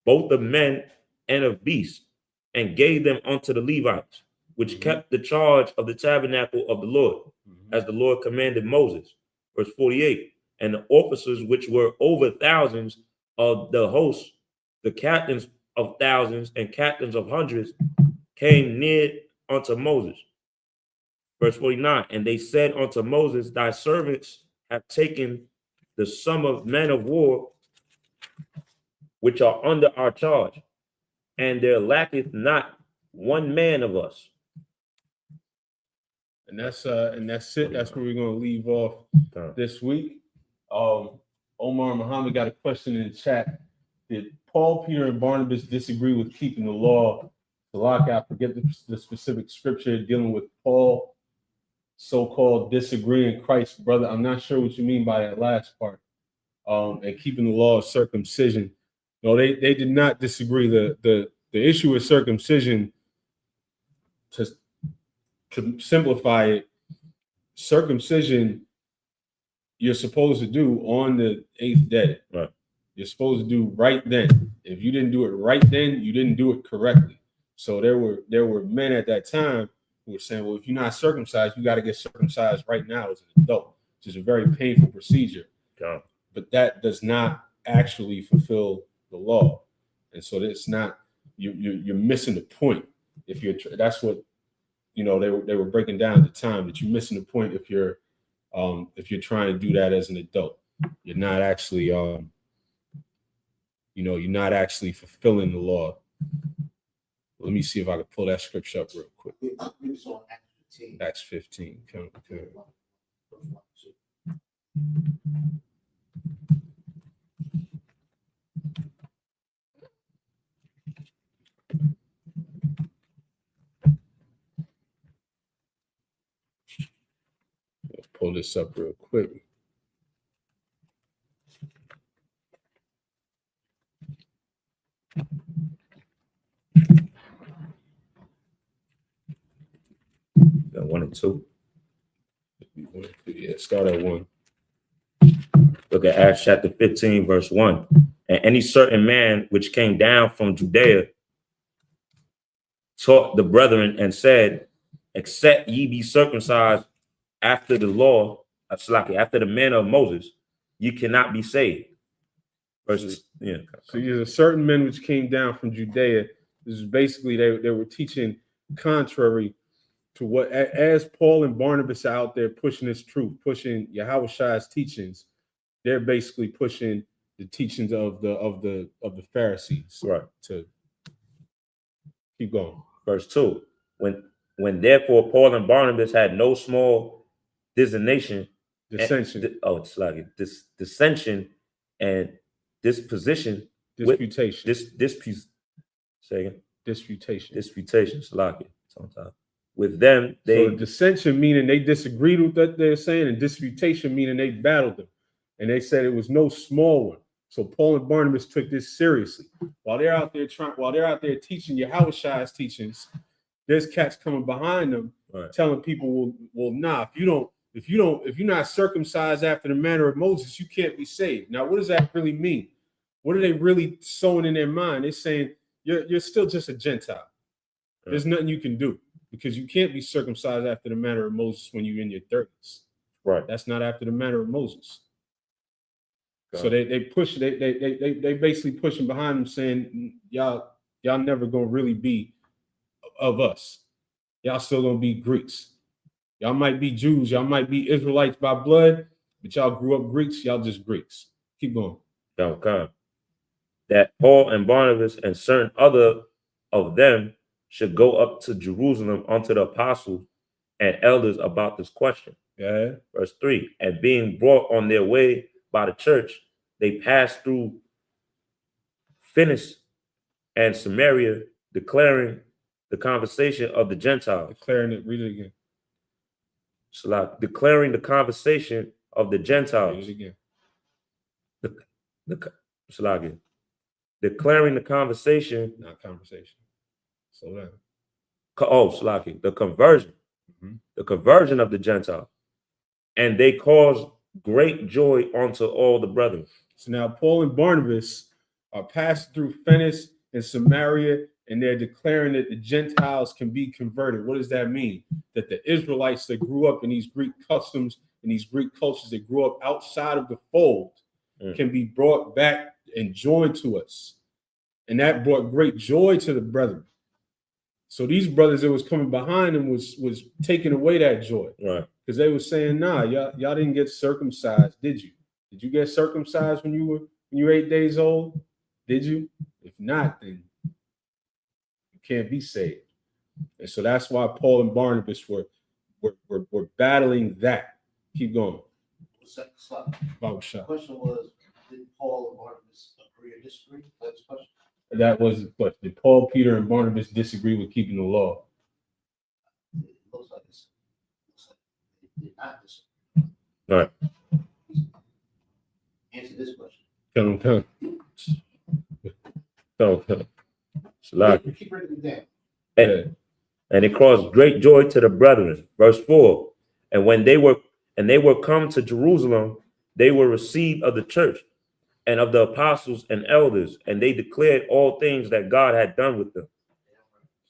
both of men and of beasts, and gave them unto the Levites, which kept the charge of the tabernacle of the Lord, as the Lord commanded Moses. Verse 48. And the officers which were over thousands of the host, the captains of thousands and captains of hundreds, came near unto Moses. Verse 49. And they said unto Moses, thy servants have taken the sum of men of war which are under our charge, and there lacketh not one man of us.
And that's it. That's where we're gonna leave off this week. Omar Muhammad got a question in the chat. Did Paul, Peter, and Barnabas disagree with keeping the law? I forget the specific scripture dealing with Paul, so-called disagreeing Christ, brother. I'm not sure what you mean by that last part. And keeping the law of circumcision. No, they did not disagree. The issue with circumcision, to simplify it, circumcision you're supposed to do on the 8th day.
Right.
You're supposed to do right then. If you didn't do it right then, you didn't do it correctly. So there were men at that time who were saying, well, if you're not circumcised, you got to get circumcised right now as an adult, which is a very painful procedure.
Yeah.
But that does not actually fulfill the law. And so it's not, you're missing the point. That's what, they were breaking down at the time, that you're missing the point if you're trying to do that as an adult. You're not actually, you're not actually fulfilling the law. Let me see if I can pull that scripture up real quick. Acts 15. Okay. Let's pull this up real quick.
Got 1 and 2.
Yeah, start at 1.
Look at Acts chapter 15, verse 1. And any certain man which came down from Judea taught the brethren and said, except ye be circumcised after the law of Slaki, after the manner of Moses, ye cannot be saved. Verses, yeah.
So there's a certain men which came down from Judea. This is basically they were teaching contrary to what, as Paul and Barnabas are out there pushing this truth, pushing Yahweh's teachings, they're basically pushing the teachings of the Pharisees.
Right.
To keep going.
Verse 2. When therefore Paul and Barnabas had no small dissension and disputation. With them,
so dissension meaning they disagreed with what they're saying, and disputation meaning they battled them, and they said it was no small one. So Paul and Barnabas took this seriously. While they're out there teaching Yahweh's teachings, there's cats coming behind them, right, telling people, well, nah, if you're not circumcised after the manner of Moses, you can't be saved. Now, what does that really mean? What are they really sowing in their mind? They're saying you're still just a Gentile. Yeah. There's nothing you can do because you can't be circumcised after the manner of Moses when you're in your 30s.
Right.
That's not after the manner of Moses. So they basically pushing behind them, saying y'all never gonna really be of us. Y'all still gonna be Greeks. Y'all might be Jews, y'all might be Israelites by blood, but y'all grew up Greeks, y'all just Greeks. Keep going.
Okay. That Paul and Barnabas and certain other of them should go up to Jerusalem unto the apostles and elders about this question.
Yeah.
Verse 3. And being brought on their way by the church, they passed through Phoenicia and Samaria, declaring the conversation of the Gentiles.
Declaring it, read it again.
Declaring the conversation of the Gentiles.
Read it
again. Declaring the conversation.
Not conversation. Slow down.
The conversion. Mm-hmm. The conversion of the Gentiles. And they caused great joy unto all the brethren.
So now Paul and Barnabas are passing through Phoenicia and Samaria, and they're declaring that the Gentiles can be converted. What does that mean? That the Israelites that grew up in these Greek customs and these Greek cultures that grew up outside of the fold can be brought back and joined to us. And that brought great joy to the brethren. So these brothers that was coming behind them was taking away that joy.
Right.
Because they were saying, nah, y'all didn't get circumcised, did you? Did you get circumcised when you were 8 days old? Did you? If not, then you can't be saved. And so that's why Paul and Barnabas were battling that. Keep going.
The question was, did Paul and Barnabas agree or disagree? That's the question.
That was the question. Did Paul, Peter, and Barnabas disagree with keeping the law?
It looks like they did not disagree.
All right.
Answer this question.
Tell him.
Keep writing it
down. And it caused great joy to the brethren. Verse 4. And when they were come to Jerusalem, they were received of the church and of the apostles and elders, and they declared all things that God had done with them.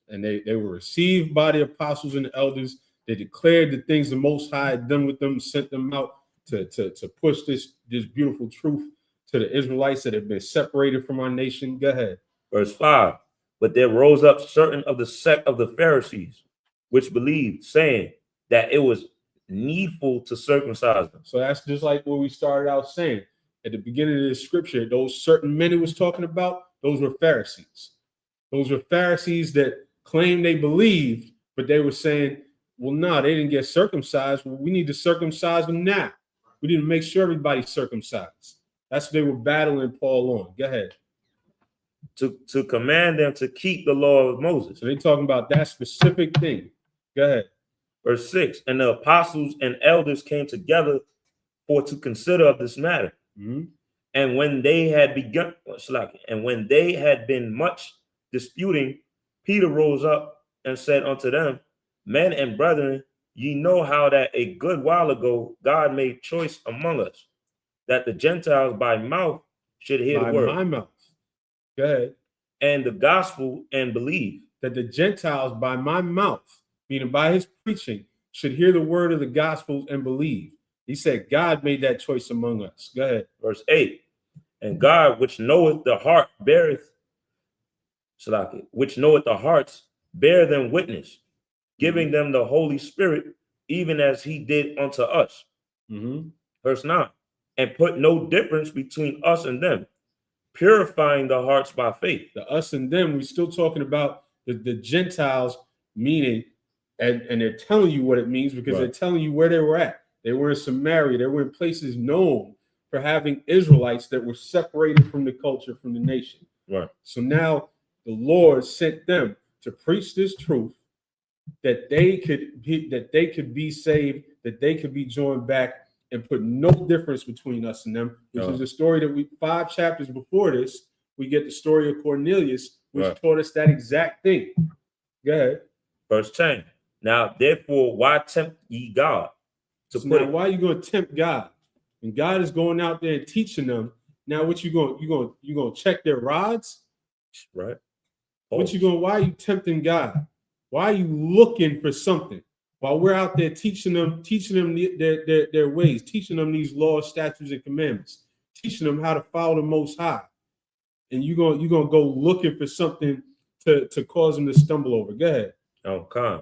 And they were received by the apostles and the elders. They declared the things the Most High had done with them, sent them out to push this beautiful truth to the Israelites that have been separated from our nation. Go ahead.
Verse 5. But there rose up certain of the sect of the Pharisees, which believed, saying that it was needful to circumcise them.
So that's just like what we started out saying at the beginning of this scripture. Those certain men it was talking about, those were Pharisees. Those were Pharisees that claimed they believed, but they were saying, well, no, they didn't get circumcised. Well, we need to circumcise them now. We need to make sure everybody's circumcised. That's what they were battling Paul on. Go ahead.
To command them to keep the law of Moses.
So they're talking about that specific thing. Go ahead.
Verse 6. And the apostles and elders came together for to consider of this matter.
Mm-hmm.
And when they had been much disputing, Peter rose up and said unto them, Men and brethren, ye know how that a good while ago God made choice among us that the Gentiles by mouth should hear the word.
By my mouth. Go ahead.
And the gospel and believe.
That the Gentiles by my mouth, meaning by his preaching, should hear the word of the gospel and believe. He said God made that choice among us. Go ahead.
Verse 8. And God, which knoweth the heart, which knoweth the hearts, bear them witness, giving them the Holy Spirit, even as he did unto us. Verse 9. And put no difference between us and them, purifying the hearts by faith.
The us and them, we're still talking about the Gentiles, meaning, and they're telling you what it means because they're telling you where they were at. They were in Samaria. They were in places known for having Israelites that were separated from the culture, from the nation.
Right.
So now the Lord sent them to preach this truth, that they could be saved, that they could be joined back, and put no difference between us and them, which is a story that 5 chapters before this, we get the story of Cornelius, which taught us that exact thing. Go ahead.
Verse 10. Now, therefore, why tempt ye God?
Why are you going to tempt God? And God is going out there and teaching them. Now, what you going to check their rods?
Right.
Why are you tempting God? Why are you looking for something? While we're out there teaching them their ways, teaching them these laws, statutes, and commandments, teaching them how to follow the Most High, and you're gonna go looking for something to cause them to stumble over. Go ahead.
Okay.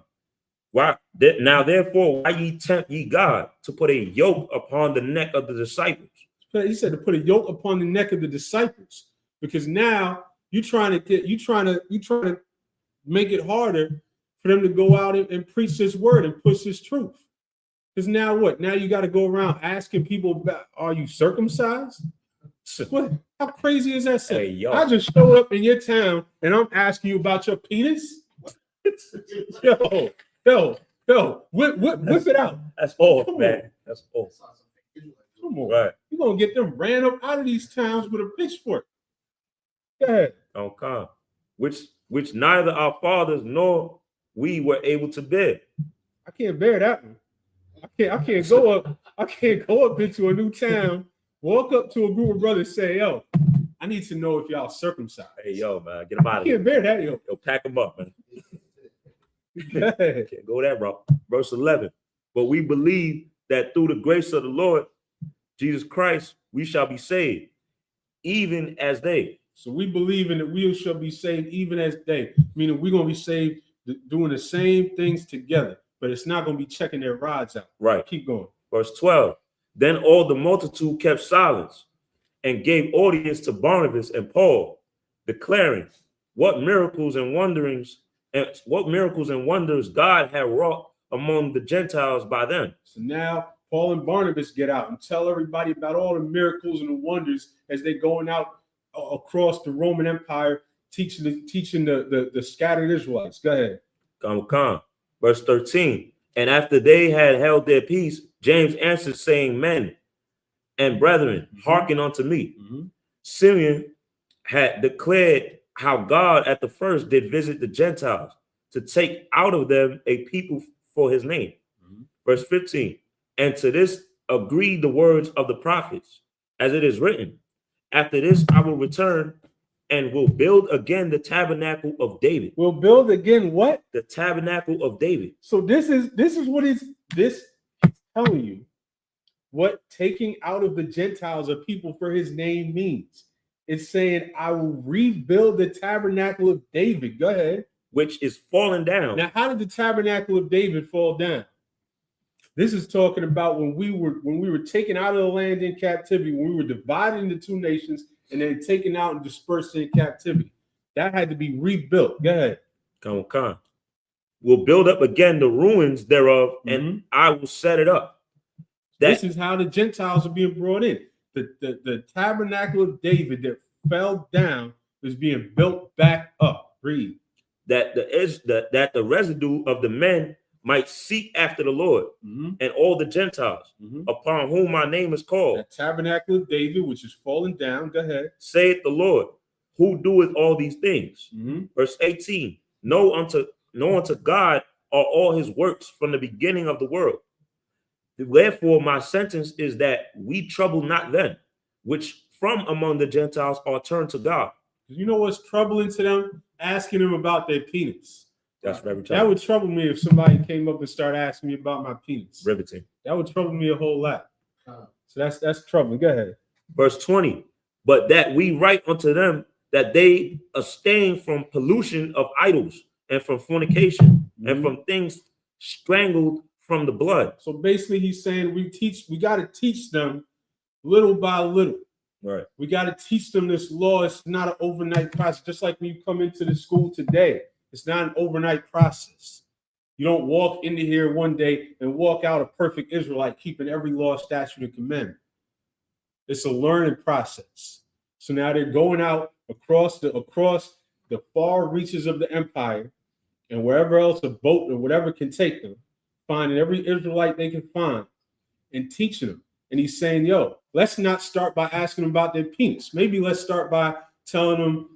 Why now? Therefore, why ye tempt ye God to put a yoke upon the neck of the disciples?
He said to put a yoke upon the neck of the disciples, because now you're trying to make it harder for them to go out and preach this word and push this truth. Because now what? Now you got to go around asking people about, are you circumcised? What? How crazy is that?
Hey,
I just showed up in your town and I'm asking you about your penis? Yo, whip it out.
That's off, man. That's off.
Come on.
Right.
You're going to get them ran up out of these towns with a pitchfork. Go ahead.
Okay. Which neither our fathers nor we were able to bear.
I can't bear that one. I can't go up into a new town, walk up to a group of brothers, say, yo, I need to know if y'all circumcised.
Hey, yo, man, get them out of here.
I can't bear that, yo.
Yo, pack them up, man. Can't go that route. Verse 11. But we believe that through the grace of the Lord Jesus Christ, we shall be saved, even as they.
So we believe in that we shall be saved, even as they. Meaning we're going to be saved doing the same things together, but it's not going to be checking their rods out.
Right.
Keep going.
Verse 12. Then all the multitude kept silence and gave audience to Barnabas and Paul, declaring what miracles and wonders God had wrought among the Gentiles by them.
So now Paul and Barnabas get out and tell everybody about all the miracles and the wonders as they're going out across the Roman Empire, teaching the scattered Israelites. Go ahead.
Come. Verse 13. And after they had held their peace, James answered, saying, Men and brethren, hearken unto me. Simeon had declared how God at the first did visit the Gentiles to take out of them a people for his name. Verse 15. And to this agreed the words of the prophets, as it is written, after this I will return and will build again the tabernacle of David.
We'll build again what?
The tabernacle of David.
So this is what is telling you what taking out of the Gentiles of people for his name means. It's saying, I will rebuild the tabernacle of David. Go ahead.
Which is falling down.
Now, how did the tabernacle of David fall down? This is talking about when we were taken out of the land in captivity, when we were divided into two nations and then taken out and dispersed in captivity. That had to be rebuilt. Go ahead.
Come. We'll build up again the ruins thereof, and I will set it up.
This is how the Gentiles are being brought in. The tabernacle of David that fell down is being built back up. Read.
That the residue of the men might seek after the Lord and all the Gentiles upon whom my name is called.
The tabernacle of David, which is falling down. Go ahead.
Saith the Lord, who doeth all these things. Verse 18. Know unto God are all his works from the beginning of the world. Therefore, my sentence is that we trouble not them, which from among the Gentiles are turned to God.
You know what's troubling to them? Asking them about their penis.
That's very
That would trouble me if somebody came up and started asking me about my penis.
riveting.
That would trouble me a whole lot. So that's troubling. Go ahead.
Verse 20. But that we write unto them that they abstain from pollution of idols and from fornication and from things strangled from the blood.
So basically, he's saying we got to teach them little by little.
Right.
We got to teach them this law. It's not an overnight process. Just like when you come into the school today, it's not an overnight process. You don't walk into here one day and walk out a perfect Israelite, keeping every law, statute, and commandment. It's a learning process. So now they're going out across the far reaches of the empire, and wherever else a boat or whatever can take them, finding every Israelite they can find and teaching them. And he's saying, yo, let's not start by asking them about their penis. Maybe let's start by telling them,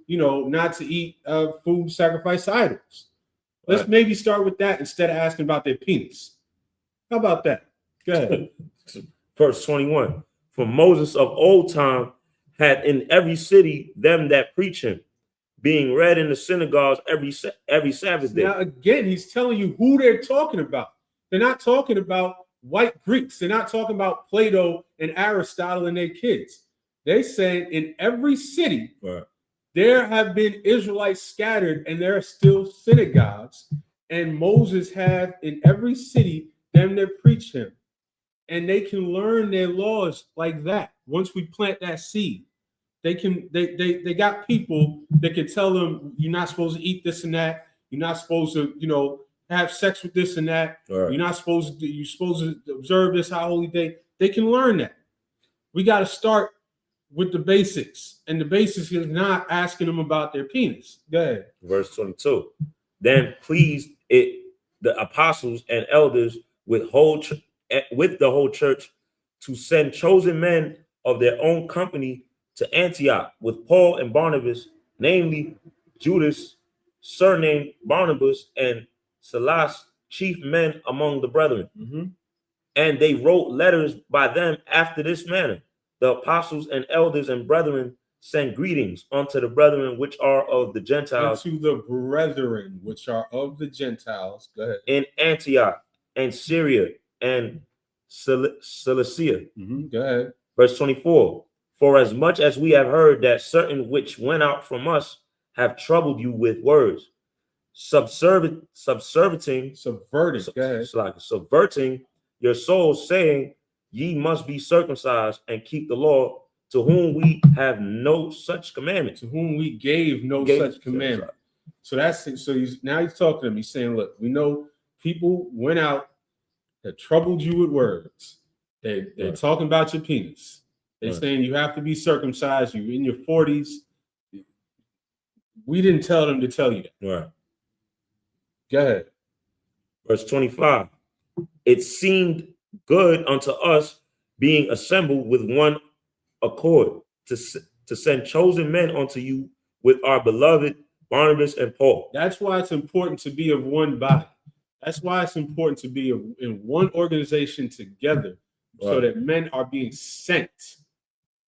not to eat food sacrificed to idols. Let's maybe start with that instead of asking about their penis. How about that? Go ahead.
Verse 21. For Moses of old time had in every city them that preach him, being read in the synagogues every Sabbath day.
Now, again, he's telling you who they're talking about. They're not talking about white Greeks. They're not talking about Plato and Aristotle and their kids. They say in every city, there have been Israelites scattered, and there are still synagogues. And Moses have in every city them that preach him. And they can learn their laws like that. Once we plant that seed, they got people that can tell them you're not supposed to eat this and that. You're not supposed to, have sex with this and that. You're not supposed to. You're supposed to observe this high holy day. They can learn that. We got to start with the basics, and the basics is not asking them about their penis. Go ahead.
Verse 22. Then pleased it the apostles and elders with the whole church to send chosen men of their own company to Antioch with Paul and Barnabas, namely Judas, surnamed Barnabas, and Silas, chief men among the brethren. And they wrote letters by them after this manner. The apostles and elders and brethren send greetings unto the brethren which are of the Gentiles.
Unto the brethren which are of the Gentiles. Go ahead.
In Antioch and Syria and Cilicia.
Go ahead.
Verse 24. For as much as we have heard that certain which went out from us have troubled you with words, subverting your souls, saying, ye must be circumcised and keep the law, to whom we have no such commandment.
To whom we gave no such commandment. So now he's talking to them. He's saying, look, we know people went out that troubled you with words. They're talking about your penis. They're saying you have to be circumcised. You're in your 40s. We didn't tell them to tell you that.
Right.
Go ahead.
Verse 25. It seemed good unto us, being assembled with one accord, to send chosen men unto you with our beloved Barnabas and Paul.
That's why it's important to be of one body. That's why it's important to be in one organization together, so that men are being sent.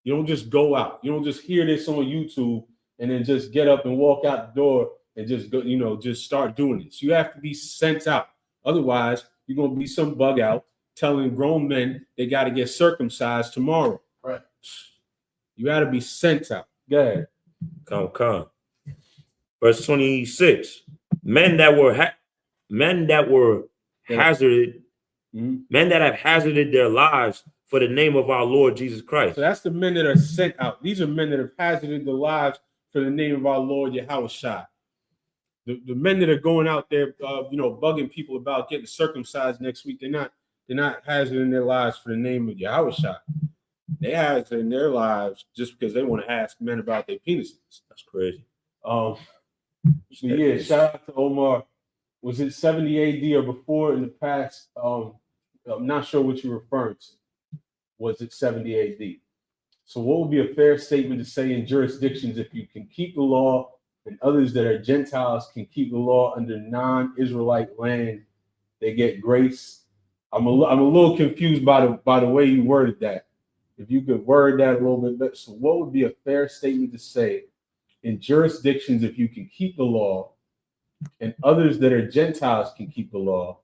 You don't just go out. You don't just hear this on YouTube and then just get up and walk out the door and just go, just start doing this. You have to be sent out. Otherwise, you're going to be some bug out telling grown men they got to get circumcised tomorrow.
Right.
You got to be sent out. Go ahead.
Come. Verse 26. Men that have hazarded their lives for the name of our Lord Jesus Christ.
So that's the men that are sent out. These are men that have hazarded their lives for the name of our Lord Yahushua. The men that are going out there, bugging people about getting circumcised next week, they're not hazarding their lives for the name of Yahushua. They hazarding their lives just because they want to ask men about their penises.
That's crazy.
Shout out to Omar. Was it 70 AD or before in the past? I'm not sure what you're referring to. Was it 70 AD? So what would be a fair statement to say in jurisdictions, if you can keep the law and others that are Gentiles can keep the law under non-Israelite land, they get grace? I'm a little confused by the way you worded that. If you could word that a little bit better. So what would be a fair statement to say in jurisdictions if you can keep the law and others that are Gentiles can keep the law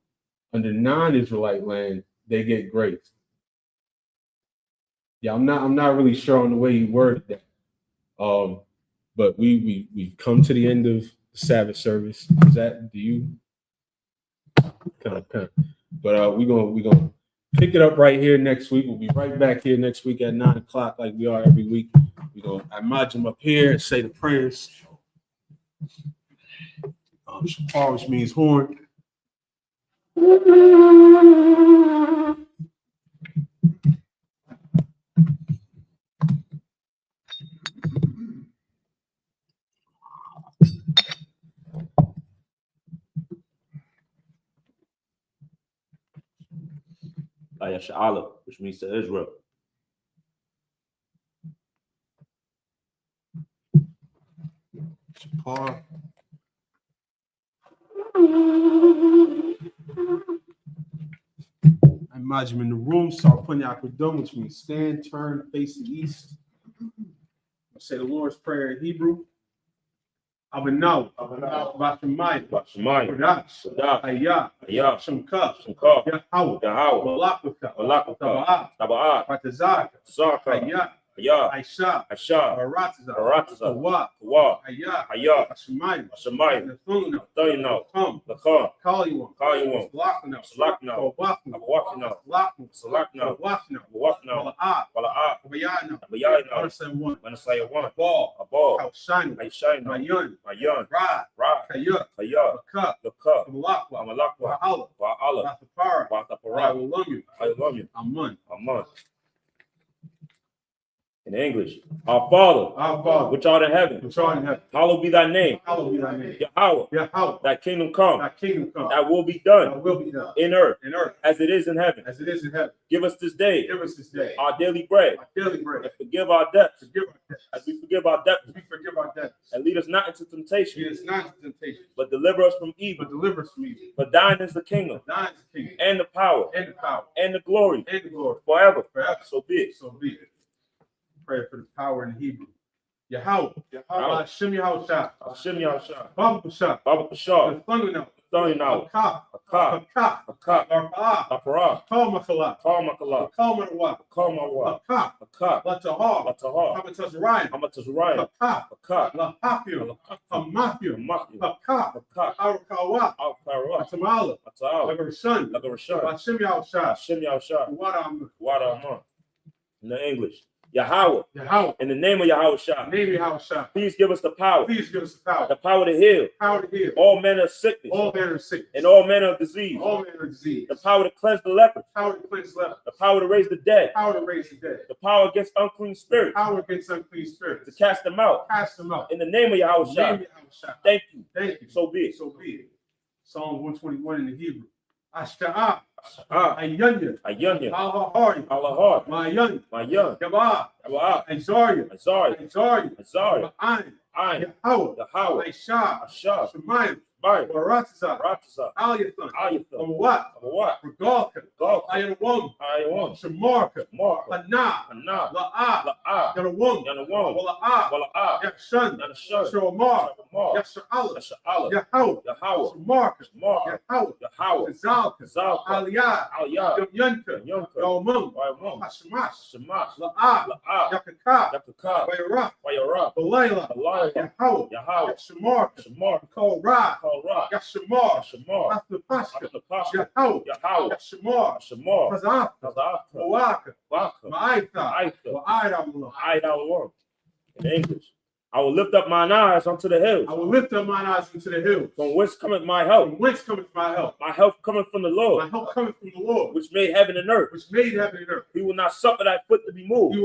under non-Israelite land, they get grace? Yeah, I'm not really sure on the way you worded that. But we've come to the end of the Sabbath service. Is that, do you kind of? But we're gonna pick it up right here next week. We'll be right back here next week at 9 o'clock, like we are every week. We're gonna imagine up here and say the prayers. Shofar, which means horn.
Ayasha'Allah, which means to Israel.
Shofar. I imagine in the room, start putting out Akadum, which means stand, turn, face the east. I say the Lord's Prayer in Hebrew. Abanaw, Bashamayim, Kodash, Ayah, Shemka, Yahweh, Balakaka, Taba'at, Patazak, Ayah, Aisha, Baratiza, Tawa, Ayah, Hashemayim, Nathunna, Lakum, Kaliwan, Salakna, Salakna, Wala'at, Bayana, Manasaya, Ball, Shine, Mayun, Ra, Kayuk, Bakuk, Amalakwa, Ba'ala, Batapara, I love you, Amun.
In English, our Father, which art in heaven, hallowed be thy name. Yahweh, thy kingdom come, thy will be done in earth as it is in heaven. Give us this day our daily bread, and forgive our debts as we forgive our debtors. And lead us not into temptation, but deliver us from evil. For thine is the kingdom, and the power, and the glory, forever. So be it.
Pray for the power in Hebrew. Yahweh, Hashem Yahushua, Baba Kashah, Nathunna, Akah, Kalmakala, Kalmarwa, Latahar, Hamatazariah, Lahapio, Hamathiu, Arakawa, Atamala, Lagarashan, Hashem Yahushua, Wada.
In the English, Yahweh, in the name of Yahushua, please give us the power, the power to heal, all manner of sickness, and all manner of disease, the power to cleanse the lepers, the power to raise the dead, the power against unclean spirits, to cast them out, in the name of Yahushua. Thank you. So be it.
Psalm 121 in the Hebrew. Ashta'ah, Ayanya, Al-Hahari, Mayan, Yabah, Azariah, Ma'ayin, Yahweh, Aisha, Shemayim, Baratiza, Aliyathan, Amawat, Regalka, Ayawam, Shamarka, Ana, La'ah, Yanawam, Wala'ah, Yakshan, Shomar, Yasha'Allah, Yahweh, Shamarka, Yahweh, Zalka, Aliyah, Yunka, Yomum, Hashemash, La'ah, Yakaka, Wayarah, Balayla, Yahweh, Shamarka, Kol Ra, Yashamar, After Yahweh, Yashamar, Pazaka, Waka, Ma'aita, Wa'aidamullah.
In English, I will lift up mine eyes unto the hills.
From
whence cometh my help? My help cometh from the Lord. Which made heaven and earth. He will not suffer thy foot to be moved.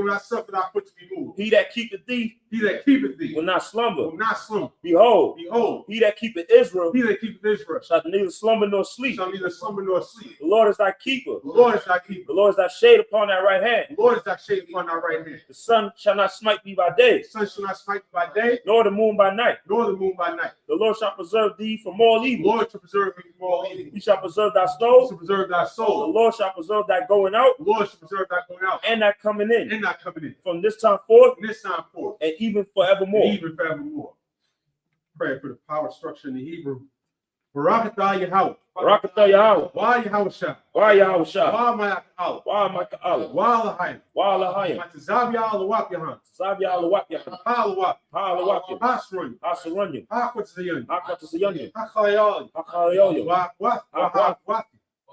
He that keepeth thee
He that keepeth thee
will not slumber.
will not slumber.
Behold,
Behold,
he that keepeth Israel
he that keepeth Israel
shall neither slumber nor sleep.
shall neither slumber nor sleep.
The Lord is thy keeper.
The Lord is thy keeper.
The Lord is thy shade upon thy right hand.
The Lord is thy shade upon thy right hand.
The sun shall not smite thee by day,
The sun shall not smite thee by day,
nor the moon by night.
nor the moon by night.
The Lord shall preserve thee from all
The
evil.
Lord shall preserve thee from all evil.
He shall preserve thy
He
soul.
shall preserve thy
The
soul.
Lord shall preserve thy going out
The Lord shall preserve thy going out
and thy coming in,
and thy coming in.
from this time forth
From this time forth,
and even
and
forevermore.
even forevermore. Pray for the power structure in the Hebrew. Barakatah Yahweh.
Barakatah Yahweh.
Why Yahweh Shah?
Why Yahweh Shah?
Why Ma'akal?
Why Micah Allah?
Why Lahayim?
Why Lahayim?
Matazab Yahweh Wap Yahan.
Sav Yahweh Wap Yahan.
Halawap.
Halawap.
Hasrun.
Hasarunyan.
Hakwatzayan.
Hakatasayanyan.
Hakayal.
Hakayoyo.
Wahwat.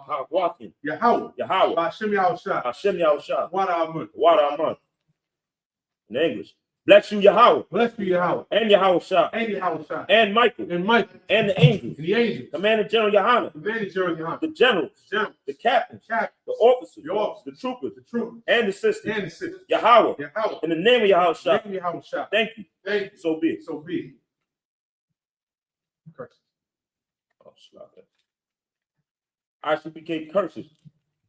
Hakwakin.
Yahweh.
Yahweh.
Hashem Yahweh Shah.
Hashem Yahweh Shah.
Wadamun.
Wadamun. In English. Bless you, Yahweh.
Bless you, Yahweh.
And Yahweh Shah.
And Yahweh Shah.
And Michael.
And Michael.
And the angels.
And the angels.
Commander General Yohanan.
The manager of Yahan.
The generals.
Generals.
The captains.
Captains.
The officers.
The officers.
The troopers.
The troopers.
And the sisters.
And the sisters.
Yahweh.
Yahweh.
In the name of Yahweh Shah.
Name Yahweh Shah.
Thank you.
Thank you.
So be it.
So be it. Curses.
Oh, slaughter. ISUPK curses.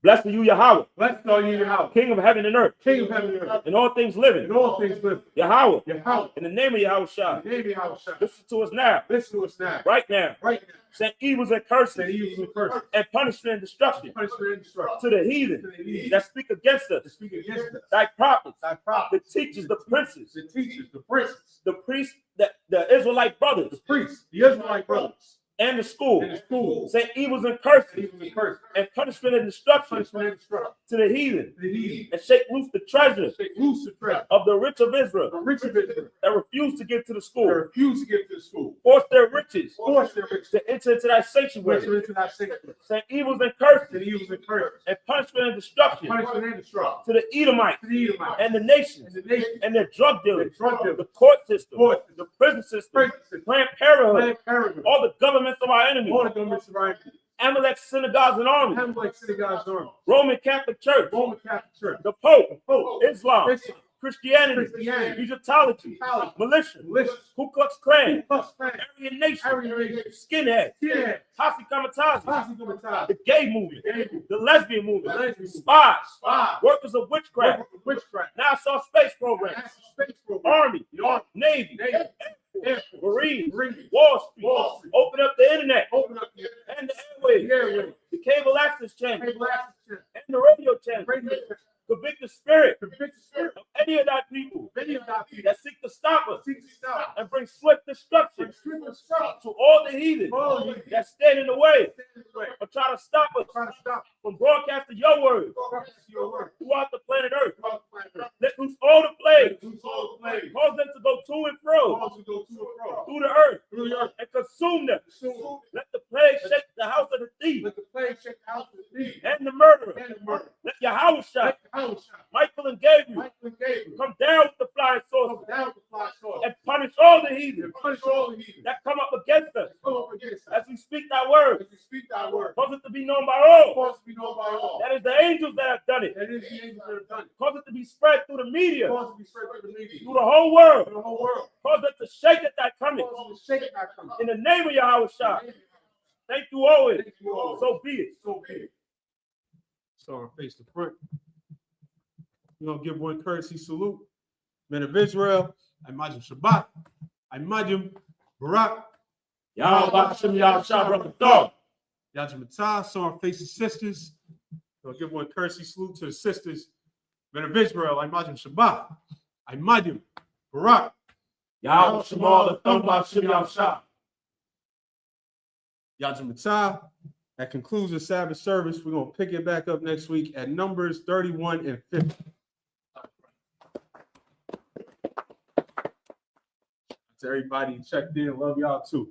Blessed are you, Yahweh,
Blessed are you, Yahweh.
King of heaven and earth,
King of heaven and earth.
and all things living.
And all things live.
Yahweh,
Yahweh.
in the name of Yahweh Shah.
In the name of Yahweh Shah.
Listen to us now,
Listen to us now.
right now.
Right now.
Send evils and
Say
curses
evils and curses.
and punishment and destruction
Punishment and destruction.
to the heathen
To the heathen
that speak against
that
us.
speak against us.
Thy prophets,
Thy
the
prophets.
teachers, the princes,
The teachers. The princes.
the priests, the Israelite brothers,
The priests. The Israelite brothers.
and the school.
And the schools.
Send evils and curses
Evils and curses.
and punishment and destruction
Punishment and destruction.
to the heathen
To the heathen.
and shake loose the treasure
Shake loose the treasure.
of the rich of
The
Israel
rich of Israel.
that refuse to give to the
They
school.
refuse to give to the school.
Force their riches
Force their riches.
to enter into thy sanctuary.
Enter into thy sanctuary.
Send evils and curses
And evils and curses.
and punishment and destruction
Punishment and destruction.
to the Edomites
To the Edomites.
and the nations
And the nation.
and their drug
The
dealers,
drug dealers.
the court system,
Court system.
the prison system,
Prison system.
Planned Parenthood,
Planned Parenthood.
all the governments of our
All
enemies,
the governments around you.
Amalek synagogues and armies,
Amalek synagogues army.
Roman Catholic Church,
Roman Catholic Church.
the Pope,
Pope.
Islam,
Islam.
Christianity,
Christianity.
Egyptology,
Egyptology.
militia,
Militia.
Ku Klux Klan,
Plus Klan.
Aryan Nation,
Aryan Nation.
Skinhead,
Skinhead.
Posse Kamikaze,
Posse Kamikaze.
the gay movement,
Gay movement.
the lesbian movement,
The lesbian movement.
spies,
Spies.
workers of witchcraft,
Witchcraft.
NASA space program,
National Space Program.
Army,
The Army.
Navy,
Navy. Air Force.
Marines,
Marines.
Wall Street,
Wall Street.
open up the internet
Open up the
and the airwaves,
airways.
the cable access channel
Cable access channel.
and the radio channel.
Radio channel.
Convict the spirit
Convict the spirit
of any of thy people
Many of thy people
that seek to stop us
seek to stop.
and bring swift destruction
Extreme destruction.
to all the heathen
All the heathen.
that stand in the way
Stand in the way.
or try to stop us
Trying to stop.
from broadcasting your word
Your word.
throughout the planet Earth.
Throughout the planet.
Let loose all the plagues,
Loose all the plagues.
cause them to go to and fro
Cause to go to and fro.
through the earth
Through the earth.
and consume them.
Soon.
Let the plague shake the house of the thief
Let the plague shake the house of the thief.
and the murderer.
And the murder.
Let Yahweh Shah,
Let the house shine.
Michael and Gabriel
Michael and Gabriel.
come down with the flying
Come
sword
down with the fly sword.
and punish all the heathen
And punish all the heathen.
that come up against us
Come up against us.
as we speak thy word.
As we speak thy word.
Cause it to be known by all.
Cause to be known by all.
That is the angels that have done it.
That is the angels that have done it.
Cause it to be spread through the media,
Cause to be spread through the media.
through the whole world.
Through the whole world.
Cause it to shake at thy coming.
Cause to shake it not coming.
In the name of Yahweh Shah. Thank you always.
Thank you all.
So be it.
So be it. So our face to front. We're gonna give one courtesy salute. Men of Israel, Imagine Shabbat, Imagine Barak,
Yahweh Hashem Yahweh Shah Barakatah.
Yajmatah, so our faces sisters. We'll give one courtesy salute to the sisters. Men of Israel, Imagine Shabbat, Imagine Barak,
Yahweh Shemal the Thumb Hashem Yahweh Shah.
Yajmatah. That concludes the Sabbath service. We're gonna pick it back up next week at Numbers 31 and 50. To everybody who checked in, love y'all too.